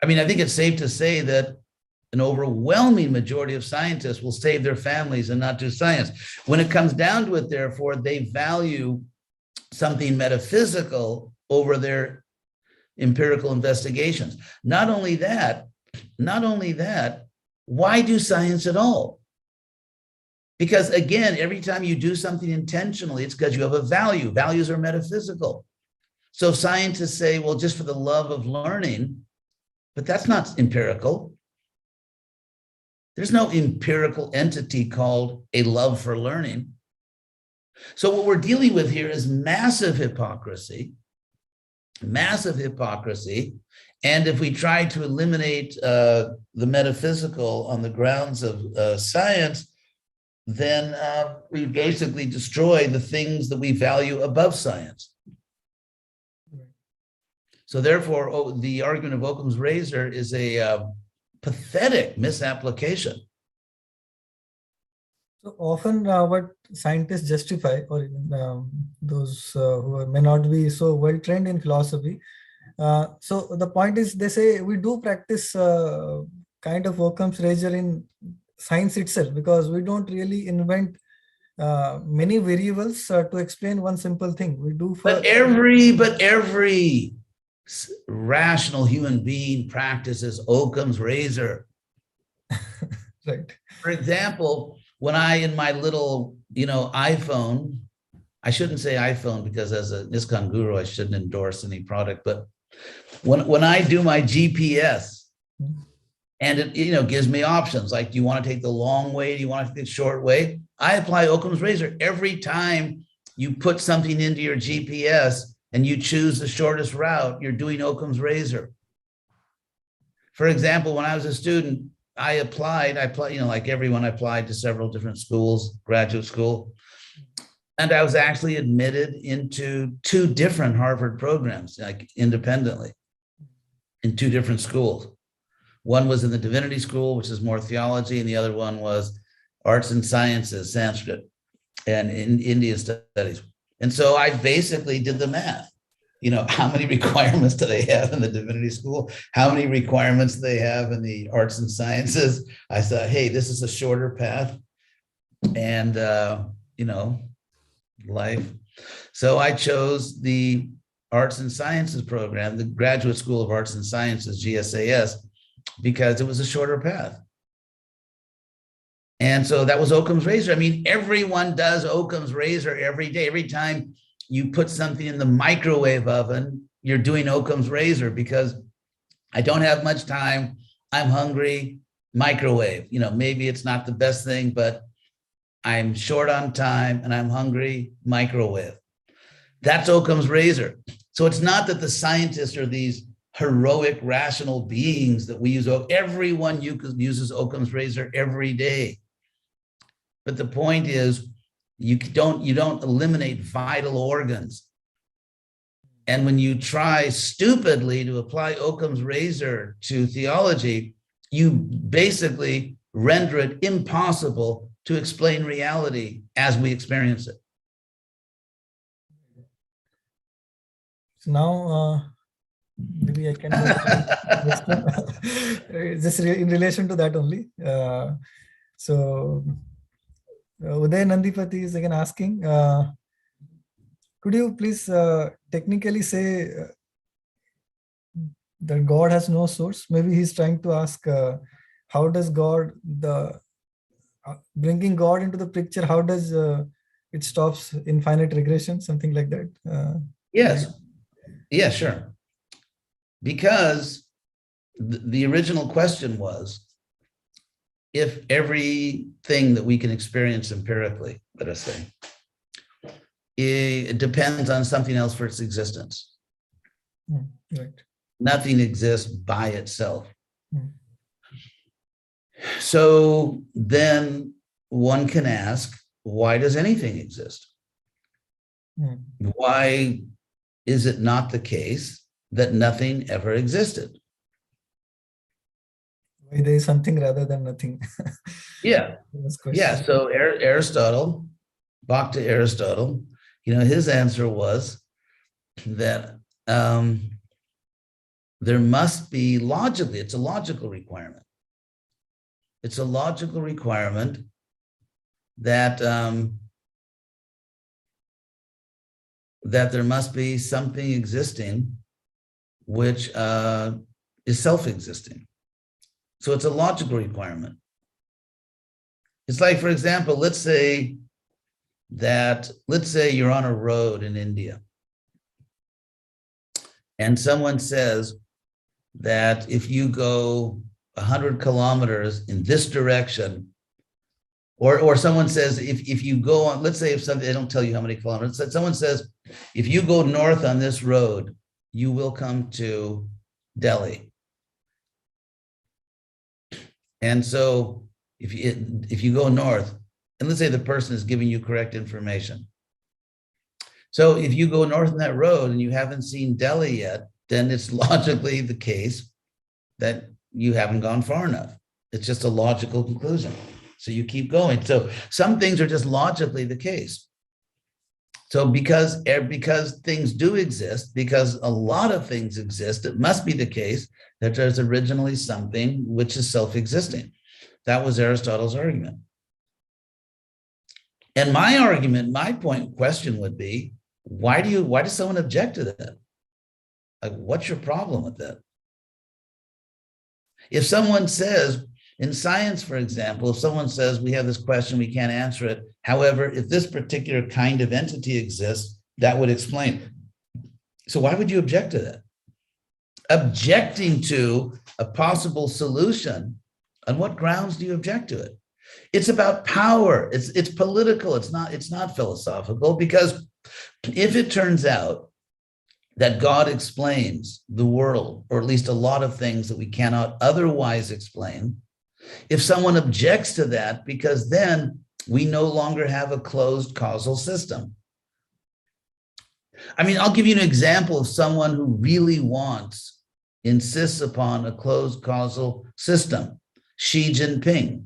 I mean, I think it's safe to say that an overwhelming majority of scientists will save their families and not do science. When it comes down to it, therefore, they value something metaphysical over their empirical investigations. Not only that, why do science at all? Because again, every time you do something intentionally, it's because you have a value. Values are metaphysical. So scientists say, well, just for the love of learning, but that's not empirical. There's no empirical entity called a love for learning. So what we're dealing with here is massive hypocrisy. And if we try to eliminate the metaphysical on the grounds of science, then we basically destroy the things that we value above science. So therefore, the argument of Occam's razor is a pathetic misapplication. So often what scientists justify, or even those who may not be so well trained in philosophy, so the point is, they say we do practice kind of Occam's razor in science itself, because we don't really invent many variables to explain one simple thing. We do for but every rational human being practices Occam's razor. Right. For example, when I, in my little, iPhone, I shouldn't say iPhone because as a ISKCON guru, I shouldn't endorse any product, but when I do my GPS, and it, gives me options, like, do you want to take the long way? Do you want to take the short way? I apply Occam's razor. Every time you put something into your GPS and you choose the shortest route, you're doing Occam's razor. For example, when I was a student, I applied, like everyone, I applied to several different schools, graduate school, and I was actually admitted into 2 different Harvard programs, like independently, in 2 different schools. One was in the divinity school, which is more theology, and the other one was arts and sciences, Sanskrit, and in Indian studies. And so I basically did the math. How many requirements do they have in the divinity school? How many requirements do they have in the arts and sciences? I thought, hey, this is a shorter path. And, life. So I chose the arts and sciences program, the Graduate School of Arts and Sciences, GSAS, because it was a shorter path. And so that was Occam's razor. I mean, everyone does Occam's razor every day. Every time you put something in the microwave oven, you're doing Occam's razor, because I don't have much time, I'm hungry, microwave. Maybe it's not the best thing, but I'm short on time and I'm hungry, microwave. That's Occam's razor. So it's not that the scientists are these heroic, rational beings that we use. Everyone uses Occam's razor every day. But the point is, you don't eliminate vital organs. And when you try stupidly to apply Occam's razor to theology, you basically render it impossible to explain reality as we experience it. So now, maybe I can just in relation to that only. So Uday Nandipati is again asking, could you please technically say that God has no source? Maybe he's trying to ask, how does God, bringing God into the picture, how does it stops infinite regression, something like that? Yes. Yeah, sure. Because the original question was, if everything that we can experience empirically, let us say, it depends on something else for its existence. Right. Nothing exists by itself. Mm. So then one can ask, why does anything exist? Mm. Why is it not the case that nothing ever existed? Why there is something rather than nothing? Yeah. This Yeah. question. So Aristotle, back to Aristotle, his answer was that there must be logically, it's a logical requirement. It's a logical requirement that that there must be something existing which is self-existing. So it's a logical requirement. It's like, for example, let's say you're on a road in India, and someone says that if you go 100 kilometers in this direction, or someone says if you go on, let's say if something, they don't tell you how many kilometers, someone says, if you go north on this road, you will come to Delhi. And so if you go north, and let's say the person is giving you correct information. So if you go north on that road and you haven't seen Delhi yet, then it's logically the case that you haven't gone far enough. It's just a logical conclusion. So you keep going. So some things are just logically the case. So because things do exist, because a lot of things exist, it must be the case that there's originally something which is self-existing. That was Aristotle's argument. And my argument, my question would be, why does someone object to that? Like, what's your problem with that? If someone says, in science, for example, if someone says, we have this question, we can't answer it. However, if this particular kind of entity exists, that would explain it. So why would you object to that? Objecting to a possible solution, on what grounds do you object to it? It's about power. It's political. It's not philosophical, because if it turns out that God explains the world, or at least a lot of things that we cannot otherwise explain, if someone objects to that, because then we no longer have a closed causal system. I mean, I'll give you an example of someone who really insists upon a closed causal system. Xi Jinping,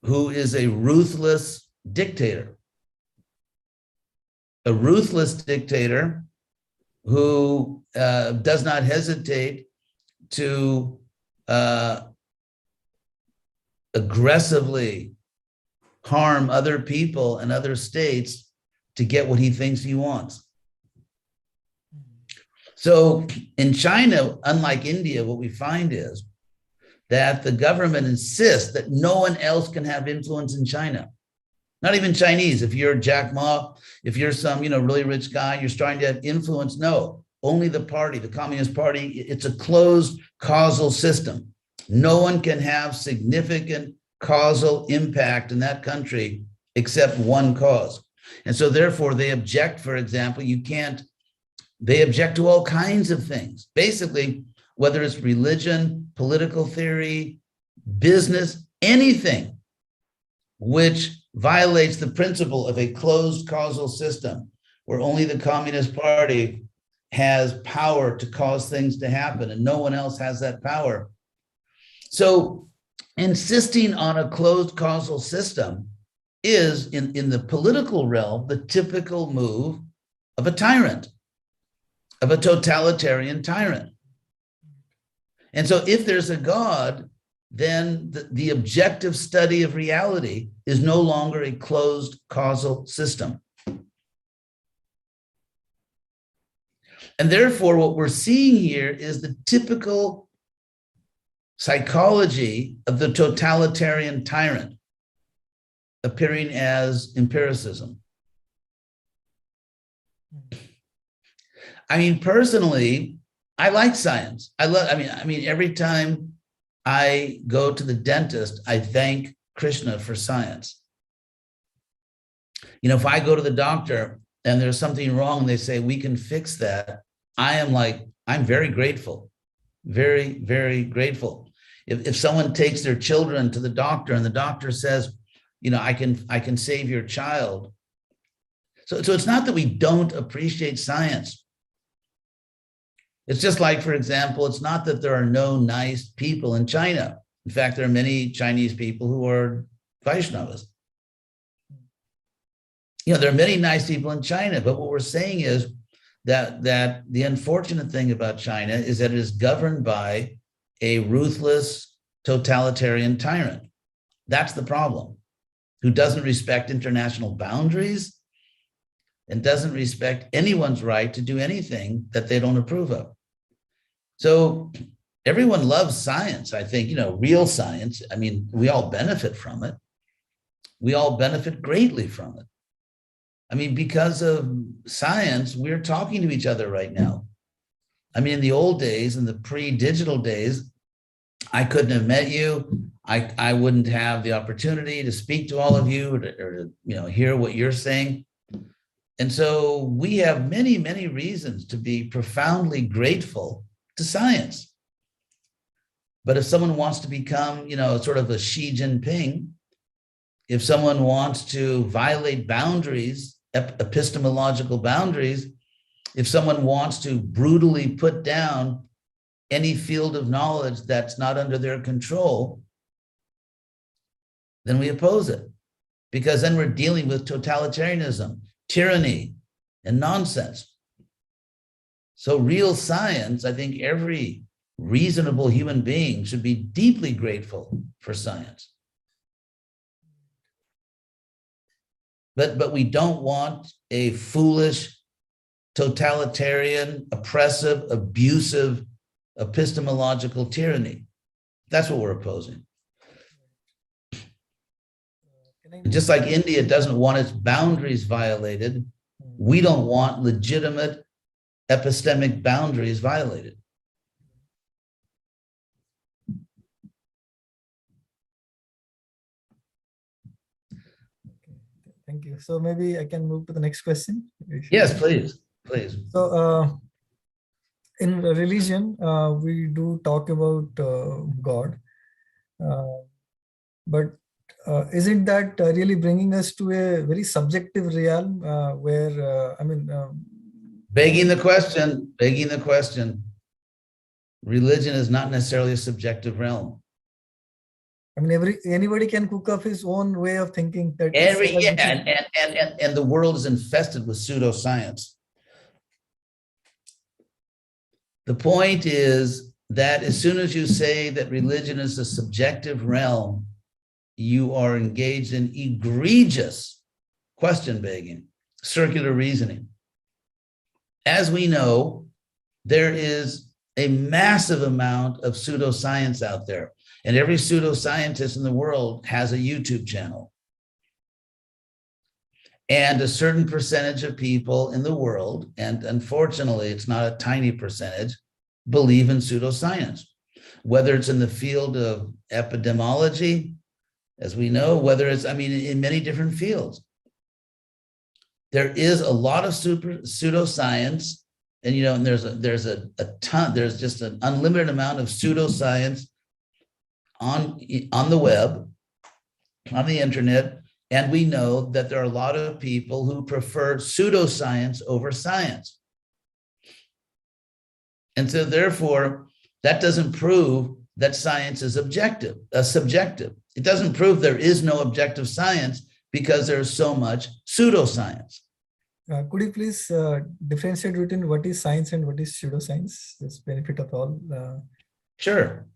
who is a ruthless dictator. A ruthless dictator who does not hesitate to aggressively harm other people and other states to get what he thinks he wants. So in China, unlike India, what we find is that the government insists that no one else can have influence in China. Not even Chinese. If you're Jack Ma, if you're some really rich guy, you're starting to have influence. No, only the party, the Communist Party. It's a closed causal system. No one can have significant causal impact in that country except one cause. And so therefore they object, for example, they object to all kinds of things. Basically, whether it's religion, political theory, business, anything which violates the principle of a closed causal system, where only the Communist Party has power to cause things to happen and no one else has that power. So insisting on a closed causal system is, in the political realm, the typical move of a tyrant, of a totalitarian tyrant. And so if there's a God, then the objective study of reality is no longer a closed causal system. And therefore, what we're seeing here is the typical psychology of the totalitarian tyrant appearing as empiricism. I mean, personally, I like science. I mean, every time I go to the dentist, I thank Krishna for science. You know, if I go to the doctor and there's something wrong, they say, we can fix that. I'm very grateful, very, very grateful. If someone takes their children to the doctor and the doctor says, you know, I can save your child. So it's not that we don't appreciate science. It's just like, for example, it's not that there are no nice people in China. In fact, there are many Chinese people who are Vaishnavas. You know, there are many nice people in China, but what we're saying is that the unfortunate thing about China is that it is governed by a ruthless totalitarian tyrant. That's the problem, who doesn't respect international boundaries and doesn't respect anyone's right to do anything that they don't approve of. So everyone loves science, I think, you know, real science. I mean, we all benefit from it. We all benefit greatly from it. I mean, because of science, we're talking to each other right now. I mean, in the old days, in the pre-digital days, I couldn't have met you. I wouldn't have the opportunity to speak to all of you or to you know, hear what you're saying. And so we have many, many reasons to be profoundly grateful to science. But if someone wants to become, you know, sort of a Xi Jinping, if someone wants to violate boundaries, epistemological boundaries, if someone wants to brutally put down any field of knowledge that's not under their control, then we oppose it, because then we're dealing with totalitarianism, tyranny, and nonsense. So real science, I think every reasonable human being should be deeply grateful for science. But we don't want a foolish, totalitarian, oppressive, abusive, epistemological tyranny. That's what we're opposing. Just like India doesn't want its boundaries violated, we don't want legitimate epistemic boundaries violated. Thank you. So maybe I can move to the next question. Yes, please, please. So in religion, we do talk about God, but isn't that really bringing us to a very subjective realm where, I mean, Begging the question, religion is not necessarily a subjective realm. I mean, anybody can cook up his own way of thinking. That And the world is infested with pseudoscience. The point is that as soon as you say that religion is a subjective realm, you are engaged in egregious question begging, circular reasoning. As we know, there is a massive amount of pseudoscience out there, and every pseudoscientist in the world has a YouTube channel. And a certain percentage of people in the world, and unfortunately it's not a tiny percentage, believe in pseudoscience, whether it's in the field of epidemiology, as we know, whether it's, I mean, in many different fields. There is a lot of pseudoscience, and you know, and there's a ton, there's just an unlimited amount of pseudoscience on the web, on the internet, and we know that there are a lot of people who prefer pseudoscience over science. And so therefore, that doesn't prove that science is subjective. It doesn't prove there is no objective science because there's so much pseudoscience. Could you please differentiate between what is science and what is pseudoscience? This benefit of all. Sure.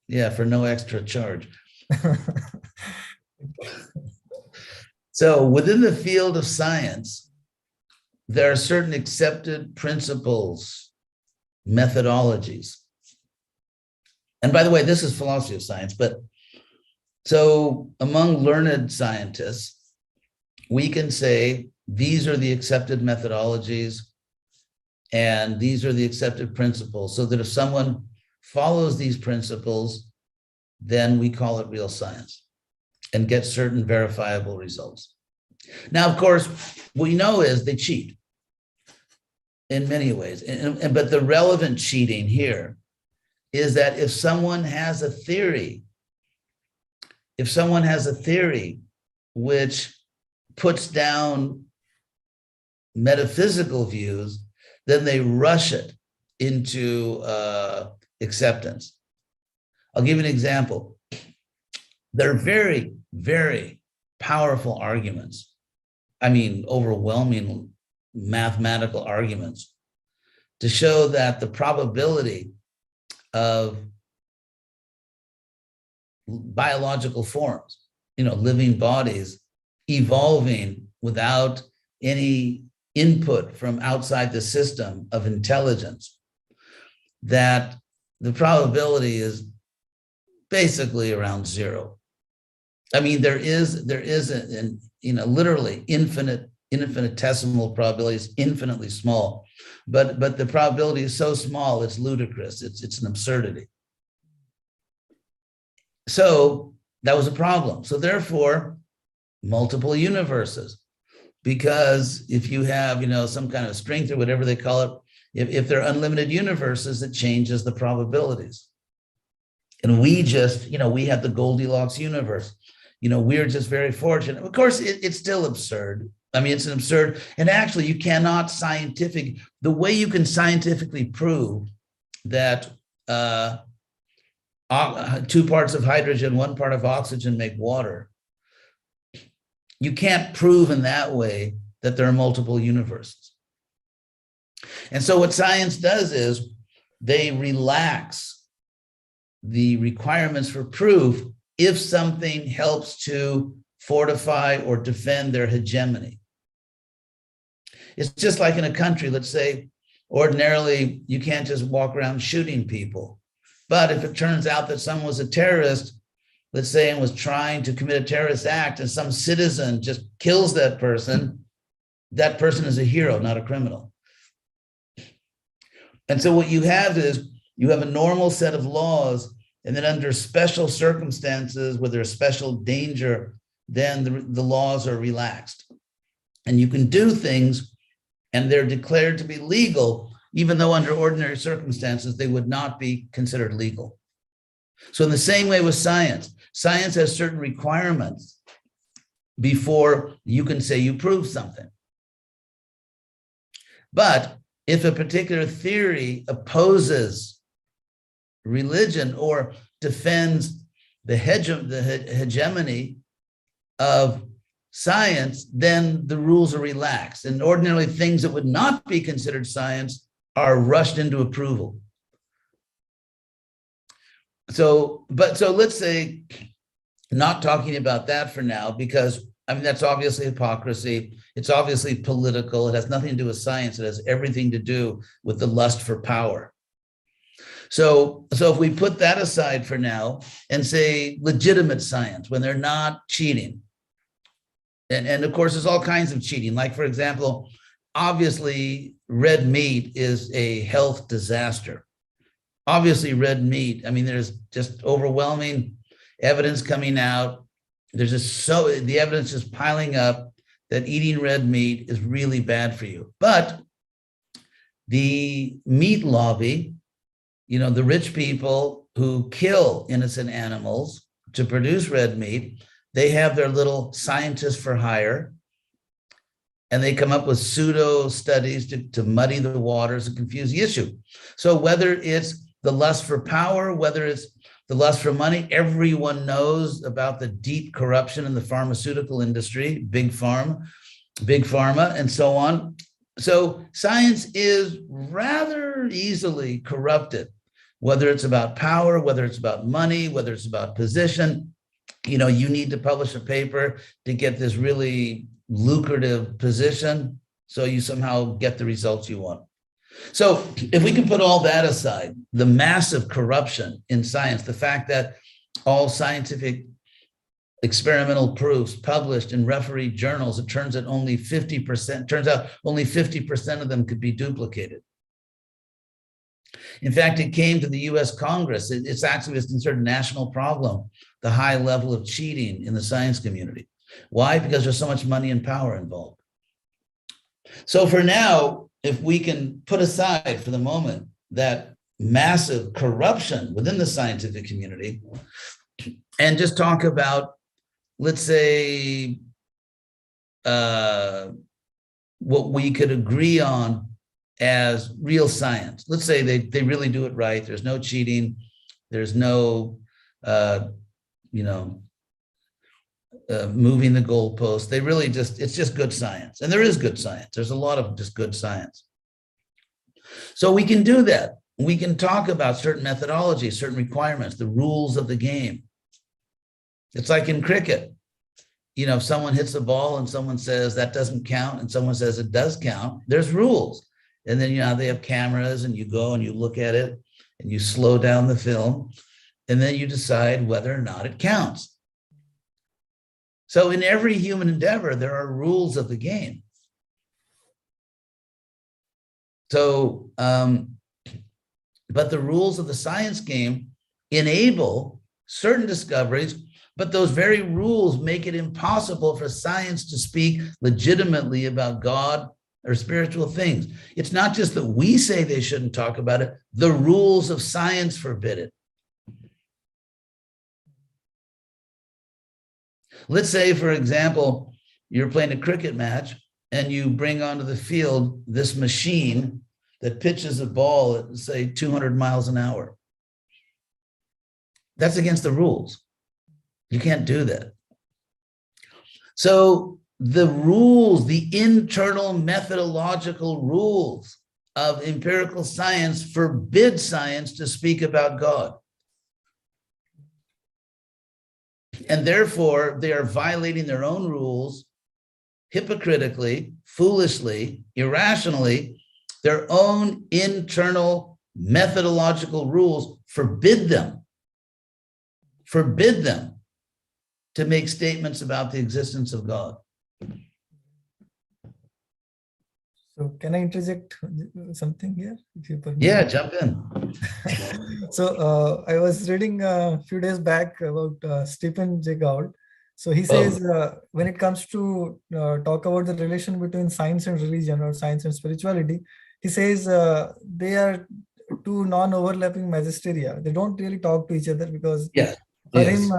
Yeah, for no extra charge. So within the field of science, there are certain accepted principles, methodologies. And by the way, this is philosophy of science, but so among learned scientists, we can say these are the accepted methodologies, And these are the accepted principles, so that if someone follows these principles, then we call it real science and get certain verifiable results. Now, of course, what we know is they cheat in many ways. But the relevant cheating here is that if someone has a theory, which puts down metaphysical views, then they rush it into acceptance. I'll give you an example. There are very, very powerful arguments. I mean, overwhelming mathematical arguments to show that the probability of biological forms, living bodies evolving without any input from outside the system of intelligence, that the probability is basically around zero. I mean, there is an literally infinitesimal probability. Is infinitely small, but the probability is so small it's ludicrous. It's an absurdity. So that was a problem. So therefore, multiple universes, because if you have some kind of strength or whatever they call it, if they're unlimited universes, it changes the probabilities. And we just we have the Goldilocks universe. We're just very fortunate. Of course, it's still absurd. I mean, it's an absurd, and actually you cannot the way you can scientifically prove that 2 parts of hydrogen, 1 part of oxygen make water. You can't prove in that way that there are multiple universes. And so what science does is they relax the requirements for proof if something helps to fortify or defend their hegemony. It's just like in a country, let's say, ordinarily you can't just walk around shooting people. But if it turns out that someone was a terrorist, let's say, and was trying to commit a terrorist act, and some citizen just kills that person is a hero, not a criminal. And so what you have is you have a normal set of laws, and then under special circumstances where there's special danger, then the laws are relaxed. And you can do things, and they're declared to be legal, even though under ordinary circumstances, they would not be considered legal. So in the same way with science, science has certain requirements before you can say you prove something. But if a particular theory opposes religion or defends the hegemony of science, then the rules are relaxed. And ordinarily things that would not be considered science are rushed into approval. So let's say, not talking about that for now, because that's obviously hypocrisy. It's obviously political. It has nothing to do with science. It has everything to do with the lust for power. So if we put that aside for now and say legitimate science, when they're not cheating, and of course, there's all kinds of cheating. Like, for example, obviously, red meat is a health disaster. Obviously, red meat, there's just overwhelming evidence coming out. There's just the evidence is piling up that eating red meat is really bad for you. But the meat lobby, the rich people who kill innocent animals to produce red meat, they have their little scientists for hire, and they come up with pseudo studies to muddy the waters and confuse the issue. So whether it's the lust for power, whether it's the lust for money, everyone knows about the deep corruption in the pharmaceutical industry, big pharma, and so on. So science is rather easily corrupted, whether it's about power, whether it's about money, whether it's about position. You need to publish a paper to get this really lucrative position, so you somehow get the results you want. So if we can put all that aside, the massive corruption in science, the fact that all scientific experimental proofs published in refereed journals, it turns out only 50% of them could be duplicated. In fact, it came to the US Congress. It's actually considered a national problem, the high level of cheating in the science community. Why? Because there's so much money and power involved. So for now, if we can put aside for the moment that massive corruption within the scientific community and just talk about, let's say, what we could agree on as real science. Let's say they really do it right. There's no cheating. There's no, moving the goalpost. They really it's just good science. And there is good science. There's a lot of just good science. So we can do that. We can talk about certain methodologies, certain requirements, the rules of the game. It's like in cricket. If someone hits a ball and someone says that doesn't count and someone says it does count, there's rules. And then, they have cameras and you go and you look at it and you slow down the film and then you decide whether or not it counts. So in every human endeavor, there are rules of the game. So, but the rules of the science game enable certain discoveries, but those very rules make it impossible for science to speak legitimately about God or spiritual things. It's not just that we say they shouldn't talk about it, the rules of science forbid it. Let's say, for example, you're playing a cricket match and you bring onto the field this machine that pitches a ball at, say, 200 miles an hour. That's against the rules. You can't do that. So the rules, the internal methodological rules of empirical science forbid science to speak about God. And therefore, they are violating their own rules hypocritically, foolishly, irrationally. Their own internal methodological rules forbid them to make statements about the existence of God. So can I interject something here? If you permit? Yeah, jump in. So I was reading a few days back about Stephen Jay Gould. So he says when it comes to talk about the relation between science and religion or science and spirituality, he says they are two non-overlapping magisteria. They don't really talk to each other because for him,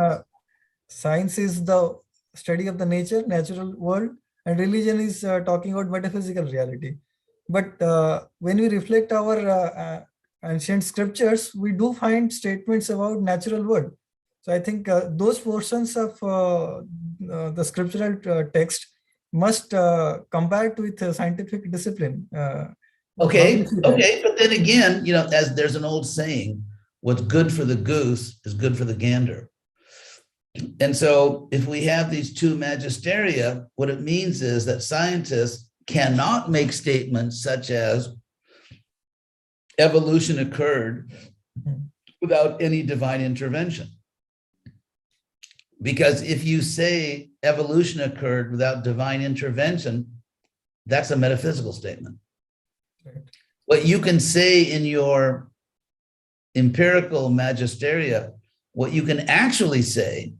science is the study of the natural world, and religion is talking about metaphysical reality. But when we reflect our ancient scriptures, we do find statements about natural world. So I think those portions of the scriptural text must compare with scientific discipline. Okay, but then again, as there's an old saying, what's good for the goose is good for the gander. And so if we have these two magisteria, what it means is that scientists cannot make statements such as evolution occurred without any divine intervention. Because if you say evolution occurred without divine intervention, that's a metaphysical statement. Right. What you can say in your empirical magisteria, what you can actually say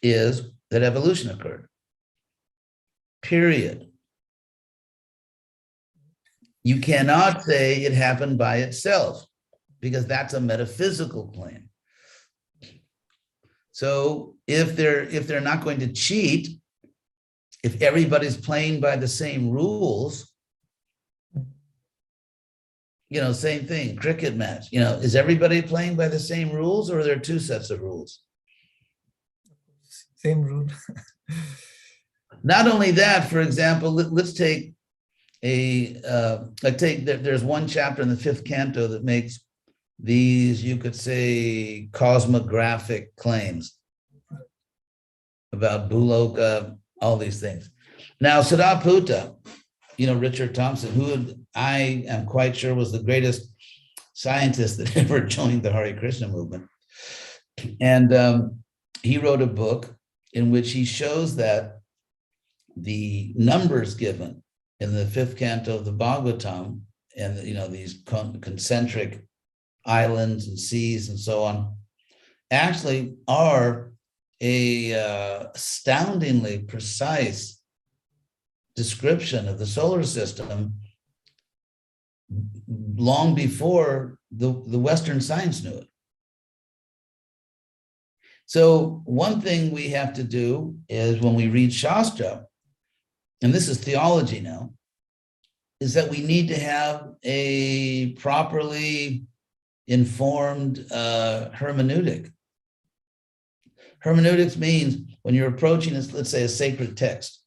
is that evolution occurred. Period. You cannot say it happened by itself because that's a metaphysical claim. So if they're not going to cheat, if everybody's playing by the same rules, same thing, cricket match, is everybody playing by the same rules or are there two sets of rules? Same rule. Not only that, for example, let's take there's one chapter in the 5th canto that makes these, you could say, cosmographic claims about Buloka, all these things. Now, Siddhartha, Richard Thompson, who I am quite sure was the greatest scientist that ever joined the Hare Krishna movement. And he wrote a book in which he shows that the numbers given in the 5th canto of the Bhagavatam and these concentric islands and seas and so on, actually are a astoundingly precise description of the solar system long before the Western science knew it. So one thing we have to do is when we read Shastra, and this is theology now, is that we need to have a properly informed hermeneutic. Hermeneutics means when you're approaching, let's say, a sacred text.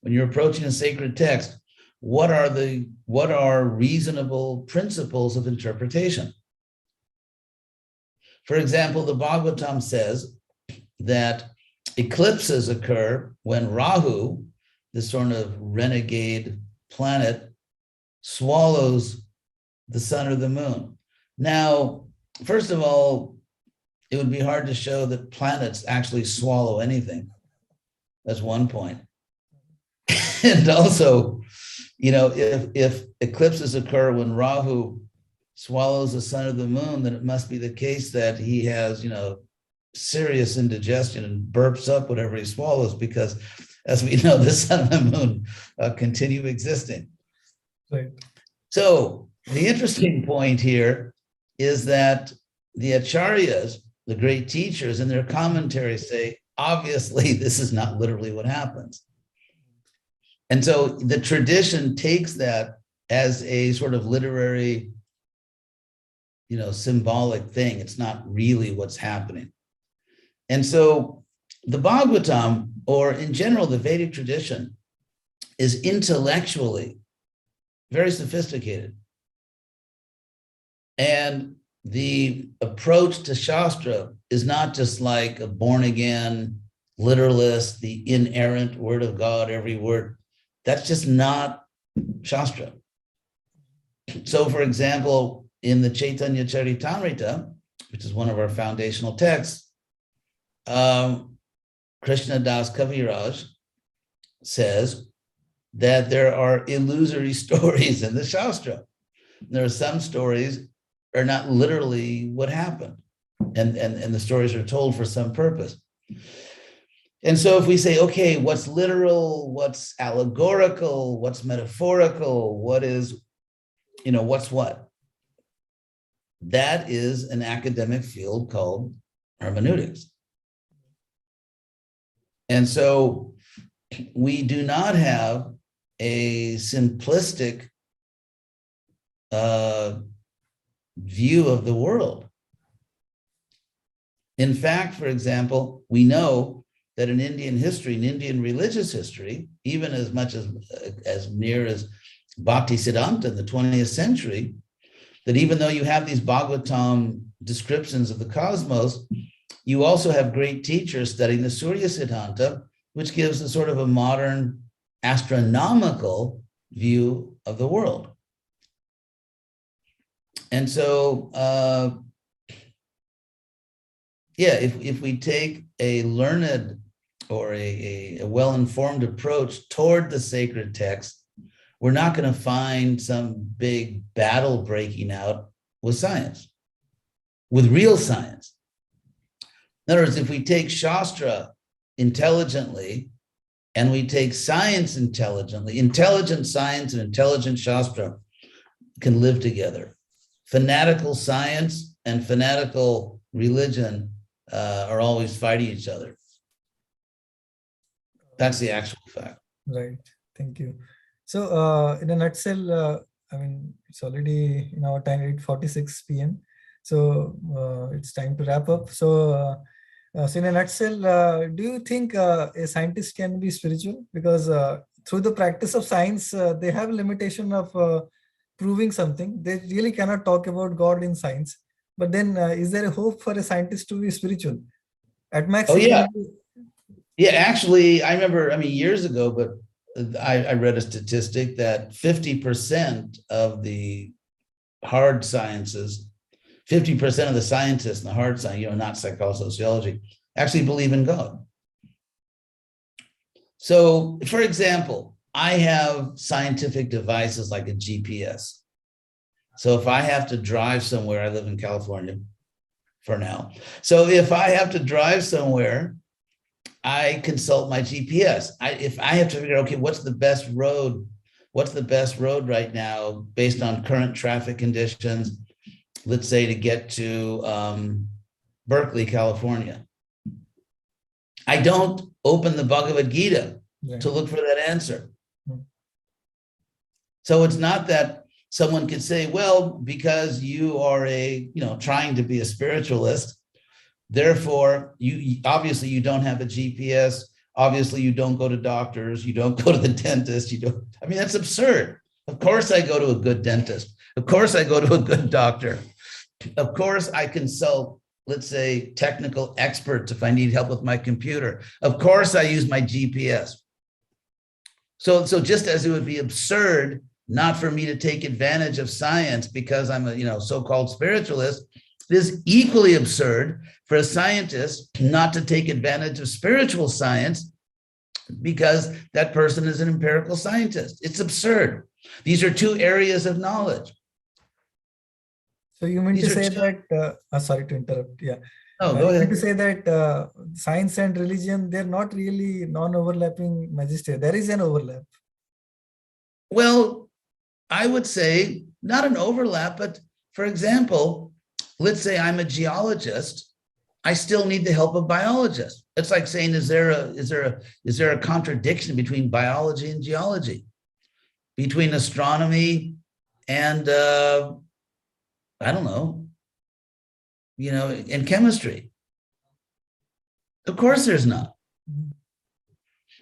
When you're approaching a sacred text, what are reasonable principles of interpretation? For example, the Bhagavatam says that eclipses occur when Rahu, this sort of renegade planet, swallows the sun or the moon. Now, first of all, it would be hard to show that planets actually swallow anything. That's one point. And also, if eclipses occur when Rahu swallows the sun or the moon, then it must be the case that he has, serious indigestion and burps up whatever he swallows, because as we know, the sun and the moon continue existing. Right. So the interesting point here is that the acharyas, the great teachers, in their commentaries say, obviously, this is not literally what happens. And so the tradition takes that as a sort of literary, symbolic thing. It's not really what's happening. And so the Bhagavatam, or in general, the Vedic tradition, is intellectually very sophisticated. And the approach to Shastra is not just like a born-again literalist, the inerrant word of God, every word. That's just not Shastra. So, for example, in the Chaitanya Charitamrita, which is one of our foundational texts, Krishna Das Kaviraj says that there are illusory stories in the Shastra. There are some stories are not literally what happened, and the stories are told for some purpose. And so if we say, okay, what's literal, what's allegorical, what's metaphorical, what is, what's what? That is an academic field called hermeneutics. And so we do not have a simplistic view of the world. In fact, for example, we know that in Indian history, in Indian religious history, even as much as near as Bhaktisiddhanta in the 20th century, that even though you have these Bhagavatam descriptions of the cosmos, you also have great teachers studying the Surya Siddhanta, which gives a sort of a modern astronomical view of the world. And so, if we take a learned or a well-informed approach toward the sacred text, we're not going to find some big battle breaking out with science, with real science. In other words, if we take Shastra intelligently and we take science intelligently, intelligent science and intelligent Shastra can live together. Fanatical science and fanatical religion are always fighting each other. That's the actual fact. Right. Thank you. So in a nutshell, it's already in our time, 8:46 p.m. So it's time to wrap up. So in a nutshell, do you think a scientist can be spiritual? Because through the practice of science, they have a limitation of proving something. They really cannot talk about God in science. But then is there a hope for a scientist to be spiritual? At max, Yeah, actually, I remember, years ago, but I read a statistic that 50% of the hard sciences, 50% of the scientists in the hard science, not psychosociology, actually believe in God. So, for example, I have scientific devices like a GPS. So if I have to drive somewhere, I live in California for now. So if I have to drive somewhere, I consult my GPS. If I have to figure, okay, what's the best road? What's the best road right now based on current traffic conditions? Let's say to get to Berkeley, California. I don't open the Bhagavad Gita to look for that answer. So it's not that someone could say, well, because you are trying to be a spiritualist, therefore you obviously you don't have a GPS. Obviously you don't go to doctors. You don't go to the dentist. That's absurd. Of course I go to a good dentist. Of course I go to a good doctor. Of course I consult, let's say, technical experts if I need help with my computer. Of course I use my GPS. So just as it would be absurd not for me to take advantage of science because I'm a so-called spiritualist, it is equally absurd for a scientist not to take advantage of spiritual science because that person is an empirical scientist. It's absurd. These are two areas of knowledge. So you mean to say that, sorry to interrupt, yeah. Oh, go ahead. You mean to say that science and religion, they're not really non-overlapping magister. There is an overlap. Well, I would say not an overlap, but for example, let's say I'm a geologist. I still need the help of a biologist. It's like saying, is there a contradiction between biology and geology, between astronomy and I don't know, and chemistry? Of course there's not.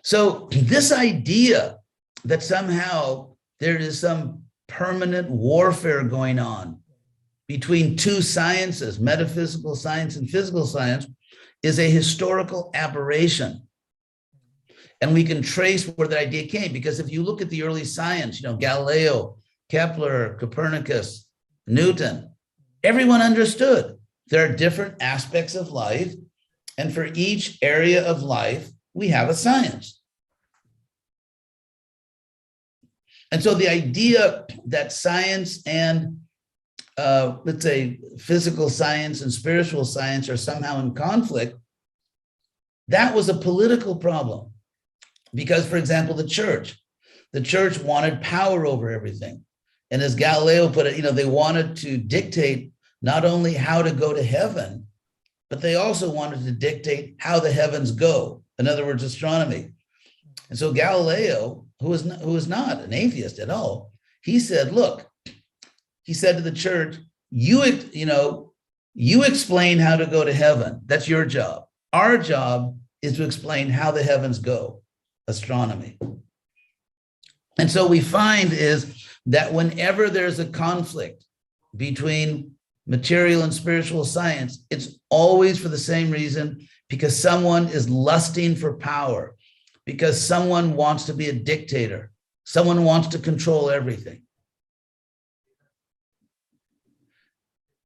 So this idea that somehow there is some permanent warfare going on between two sciences, metaphysical science and physical science, is a historical aberration. And we can trace where the idea came, because if you look at the early science, Galileo, Kepler, Copernicus, Newton, everyone understood there are different aspects of life, and for each area of life, we have a science. And so the idea that science and let's say physical science and spiritual science are somehow in conflict, that was a political problem. Because, for example, the church wanted power over everything. And as Galileo put it, they wanted to dictate not only how to go to heaven, but they also wanted to dictate how the heavens go. In other words, astronomy. And so Galileo, who was not an atheist at all, he said, look, he said to the church, you explain how to go to heaven. That's your job. Our job is to explain how the heavens go, astronomy. And so we find is that whenever there's a conflict between material and spiritual science, it's always for the same reason, because someone is lusting for power, because someone wants to be a dictator. Someone wants to control everything.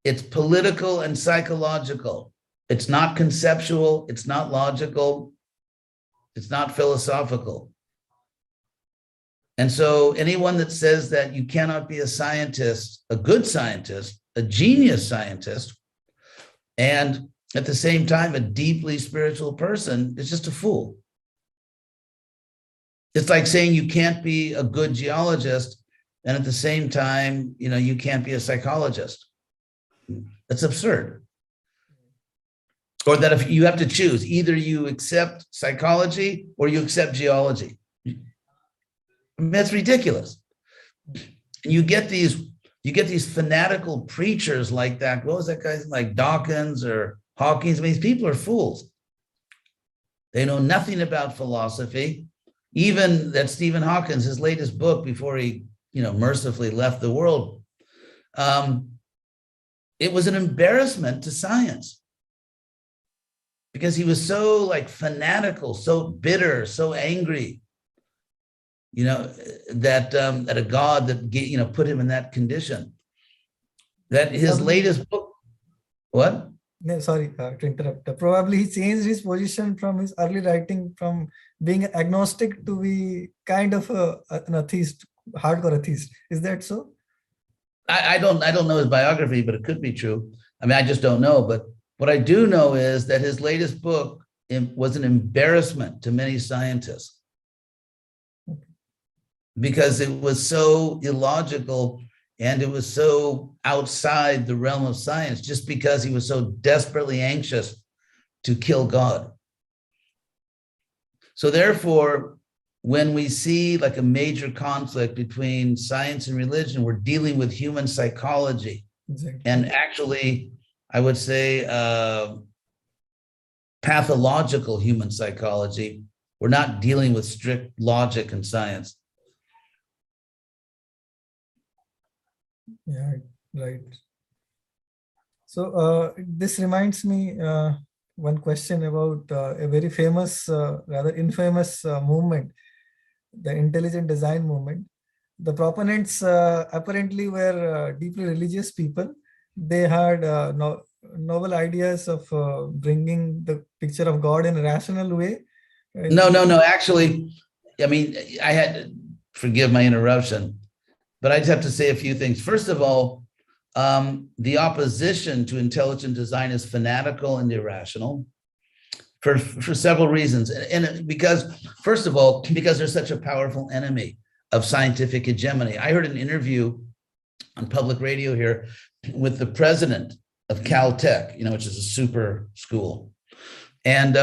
It's political and psychological. It's not conceptual. It's not logical. It's not philosophical. And so anyone that says that you cannot be a scientist, a good scientist, a genius scientist, and at the same time, a deeply spiritual person is just a fool. It's like saying you can't be a good geologist, and at the same time, you can't be a psychologist. That's absurd. Or that if you have to choose, either you accept psychology or you accept geology. That's ridiculous. And you get these fanatical preachers like that. What was that guy, like Dawkins or Hawkins? These people are fools. They know nothing about philosophy. Even that Stephen Hawkins, his latest book before he, mercifully left the world, it was an embarrassment to science because he was so fanatical, so bitter, so angry, that a God that put him in that condition. That his latest book, what? No, sorry to interrupt. Probably he changed his position from his early writing from being agnostic to be kind of an atheist, hardcore atheist. Is that so? I don't know his biography, but it could be true. I mean, I just don't know. But what I do know is that his latest book was an embarrassment to many scientists because it was so illogical and it was so outside the realm of science, just because he was so desperately anxious to kill God. So therefore, when we see like a major conflict between science and religion, we're dealing with human psychology. Exactly. And actually, I would say pathological human psychology. We're not dealing with strict logic and science. Yeah, right. So this reminds me one question about a very famous, rather infamous movement, the intelligent design movement. The proponents apparently were deeply religious people. They had novel ideas of bringing the picture of God in a rational way. No. Actually, I mean, forgive my interruption, but I just have to say a few things. First of all, the opposition to intelligent design is fanatical and irrational for several reasons. And because, first of all, because there's such a powerful enemy of scientific hegemony. I heard an interview on public radio here with the president of Caltech, which is a super school. And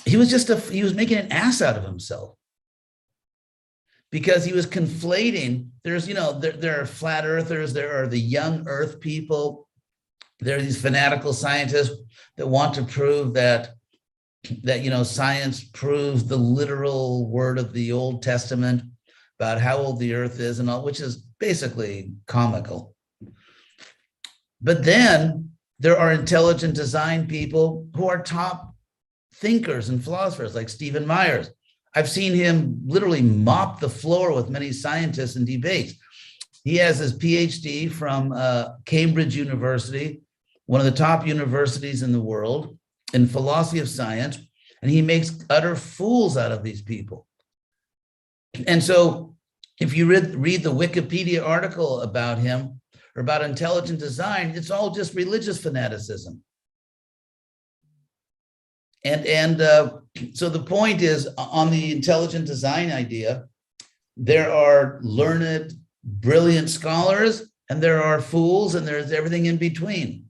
he was making an ass out of himself because he was conflating. There's, there are flat earthers, there are the young earth people, there are these fanatical scientists that want to prove that science proves the literal word of the Old Testament about how old the earth is and all, which is basically comical. But then there are intelligent design people who are top thinkers and philosophers like Stephen Myers. I've seen him literally mop the floor with many scientists in debates. He has his PhD from Cambridge University, one of the top universities in the world, in philosophy of science, and he makes utter fools out of these people. And so if you read the Wikipedia article about him or about intelligent design, it's all just religious fanaticism. And so the point is, on the intelligent design idea, there are learned, brilliant scholars, and there are fools, and there's everything in between.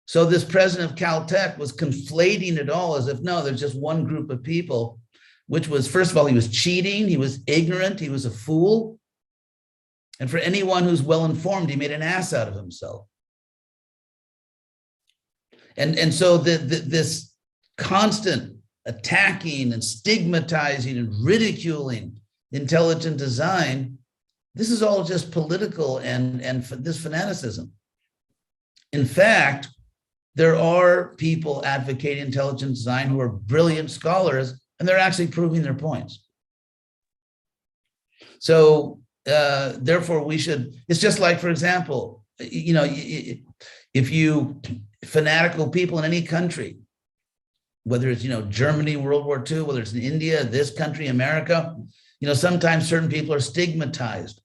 So this president of Caltech was conflating it all as if, no, there's just one group of people, which was, first of all, he was cheating, he was ignorant, he was a fool. And for anyone who's well-informed, he made an ass out of himself. And so this constant attacking and stigmatizing and ridiculing intelligent design, this is all just political and this fanaticism. In fact, there are people advocating intelligent design who are brilliant scholars, and they're actually proving their points. So therefore we should, it's just like, for example, if you fanatical people in any country, whether it's, Germany, World War II, whether it's in India, this country, America, sometimes certain people are stigmatized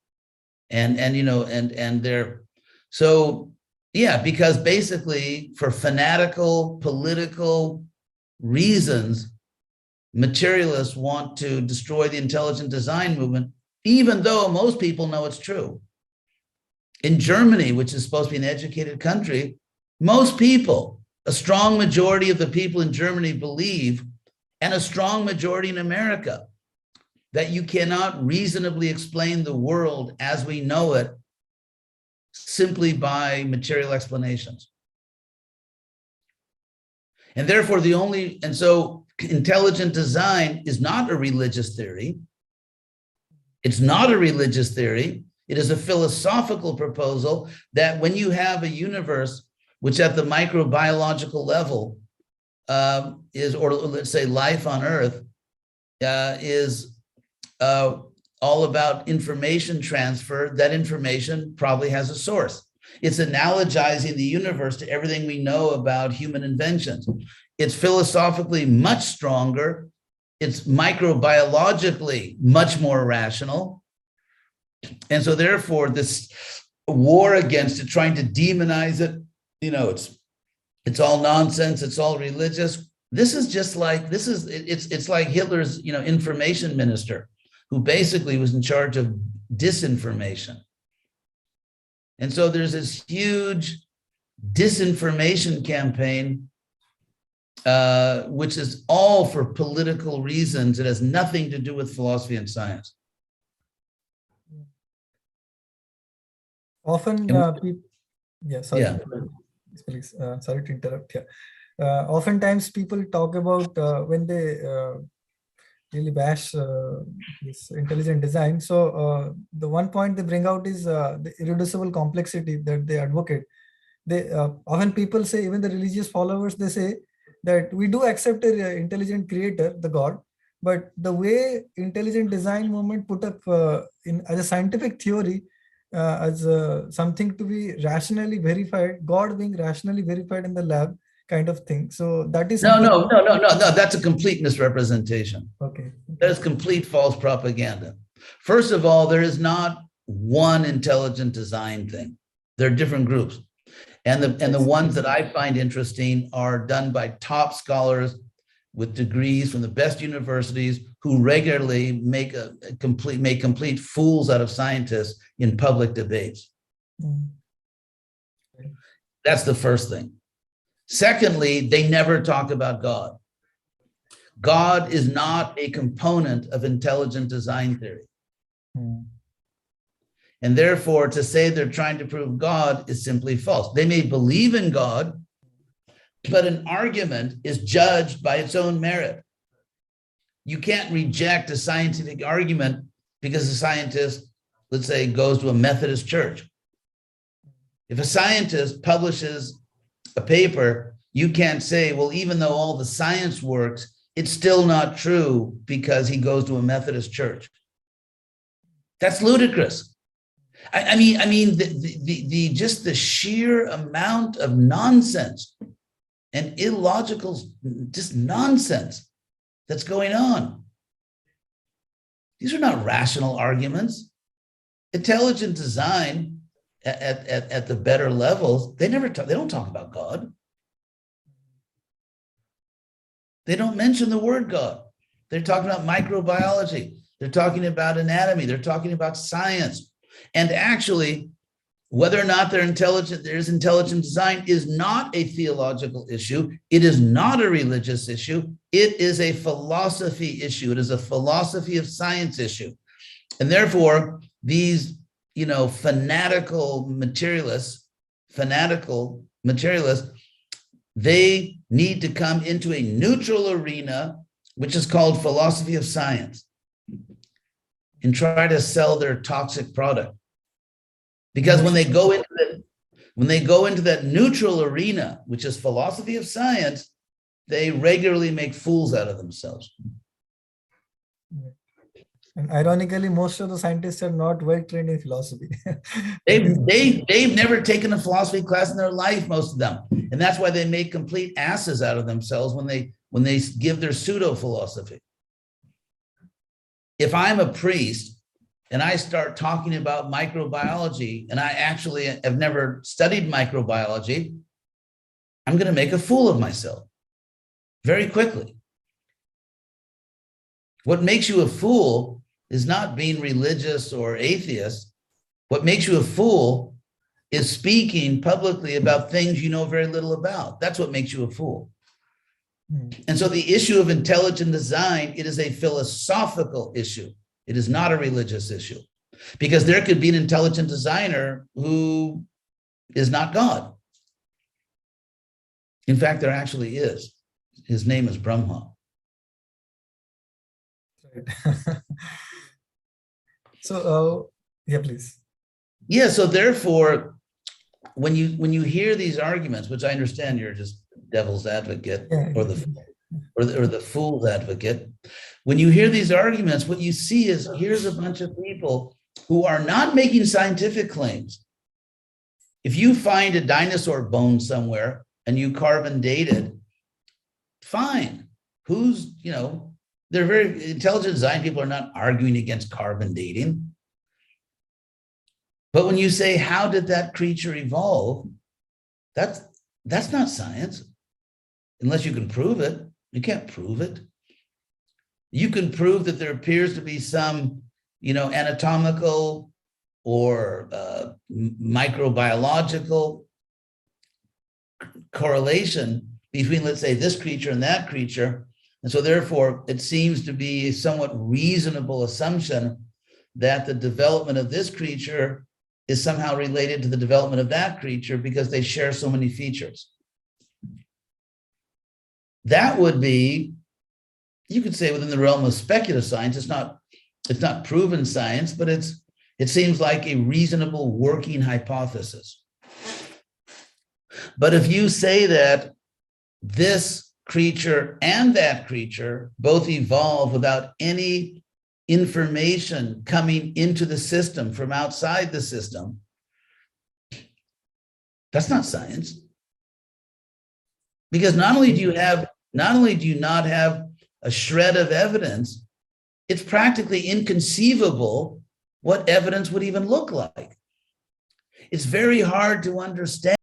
and they're, so yeah, because basically for fanatical political reasons, materialists want to destroy the intelligent design movement, even though most people know it's true. In Germany, which is supposed to be an educated country, most people, a strong majority of the people in Germany believe, and a strong majority in America, that you cannot reasonably explain the world as we know it simply by material explanations. And therefore so intelligent design is not a religious theory. It's not a religious theory. It is a philosophical proposal that when you have a universe which at the microbiological level is, or let's say life on Earth, is all about information transfer, that information probably has a source. It's analogizing the universe to everything we know about human inventions. It's philosophically much stronger. It's microbiologically much more rational. And so therefore, this war against it, trying to demonize it. It's all nonsense. It's all religious. This is just like, it's like Hitler's, information minister, who basically was in charge of disinformation. And so there's this huge disinformation campaign, which is all for political reasons. It has nothing to do with philosophy and science. Often people, sorry, Yeah. please, sorry to interrupt. Oftentimes people talk about when they really bash this intelligent design. So the one point they bring out is the irreducible complexity that they advocate. They often people say, even the religious followers, they say that we do accept an intelligent creator, the God, but the way intelligent design movement put up in as a scientific theory, as something to be rationally verified, God being rationally verified in the lab, kind of thing. So that is No. That's a complete misrepresentation. Okay. That is complete false propaganda. First of all, there is not one intelligent design thing. There are different groups. And the ones that I find interesting are done by top scholars with degrees from the best universities, who regularly make complete fools out of scientists in public debates. That's the first thing. Secondly, they never talk about God. God is not a component of intelligent design theory. And therefore, to say they're trying to prove God is simply false. They may believe in God, but an argument is judged by its own merit. You can't reject a scientific argument because a scientist, let's say, goes to a Methodist church. If a scientist publishes a paper, you can't say, well, even though all the science works, it's still not true because he goes to a Methodist church. That's ludicrous. I mean, just the sheer amount of nonsense and illogical, just nonsense that's going on. These are not rational arguments. Intelligent design at the better levels, they don't talk about God. They don't mention the word God. They're talking about microbiology. They're talking about anatomy. They're talking about science. And actually, whether or not there's intelligent design is not a theological issue. It is not a religious issue. It is a philosophy issue. It is a philosophy of science issue. And therefore, these, fanatical materialists, they need to come into a neutral arena, which is called philosophy of science, and try to sell their toxic product. Because when they go into that neutral arena, which is philosophy of science, they regularly make fools out of themselves. And ironically, most of the scientists are not well trained in philosophy. They've never taken a philosophy class in their life, most of them, and that's why they make complete asses out of themselves when they give their pseudo philosophy. If I'm a priest and I start talking about microbiology, and I actually have never studied microbiology, I'm going to make a fool of myself very quickly. What makes you a fool is not being religious or atheist. What makes you a fool is speaking publicly about things you know very little about. That's what makes you a fool. And so the issue of intelligent design, it is a philosophical issue. It is not a religious issue, because there could be an intelligent designer who is not God. In fact, there actually is. His name is Brahma. So, yeah, please. Yeah, so therefore, when you hear these arguments, which I understand you're just devil's advocate or the fool's advocate, when you hear these arguments, what you see is here's a bunch of people who are not making scientific claims. If you find a dinosaur bone somewhere and you carbon date it, fine. They're very intelligent design people are not arguing against carbon dating. But when you say, how did that creature evolve? That's not science, unless you can prove it. You can't prove it. You can prove that there appears to be some, anatomical or microbiological correlation between, let's say, this creature and that creature. And so therefore, it seems to be a somewhat reasonable assumption that the development of this creature is somehow related to the development of that creature because they share so many features. That would be, you could say, within the realm of speculative science. It's not proven science, but it seems like a reasonable working hypothesis. But if you say that this creature and that creature both evolve without any information coming into the system from outside the system, that's not science. Because not only do you not have a shred of evidence, it's practically inconceivable what evidence would even look like. It's very hard to understand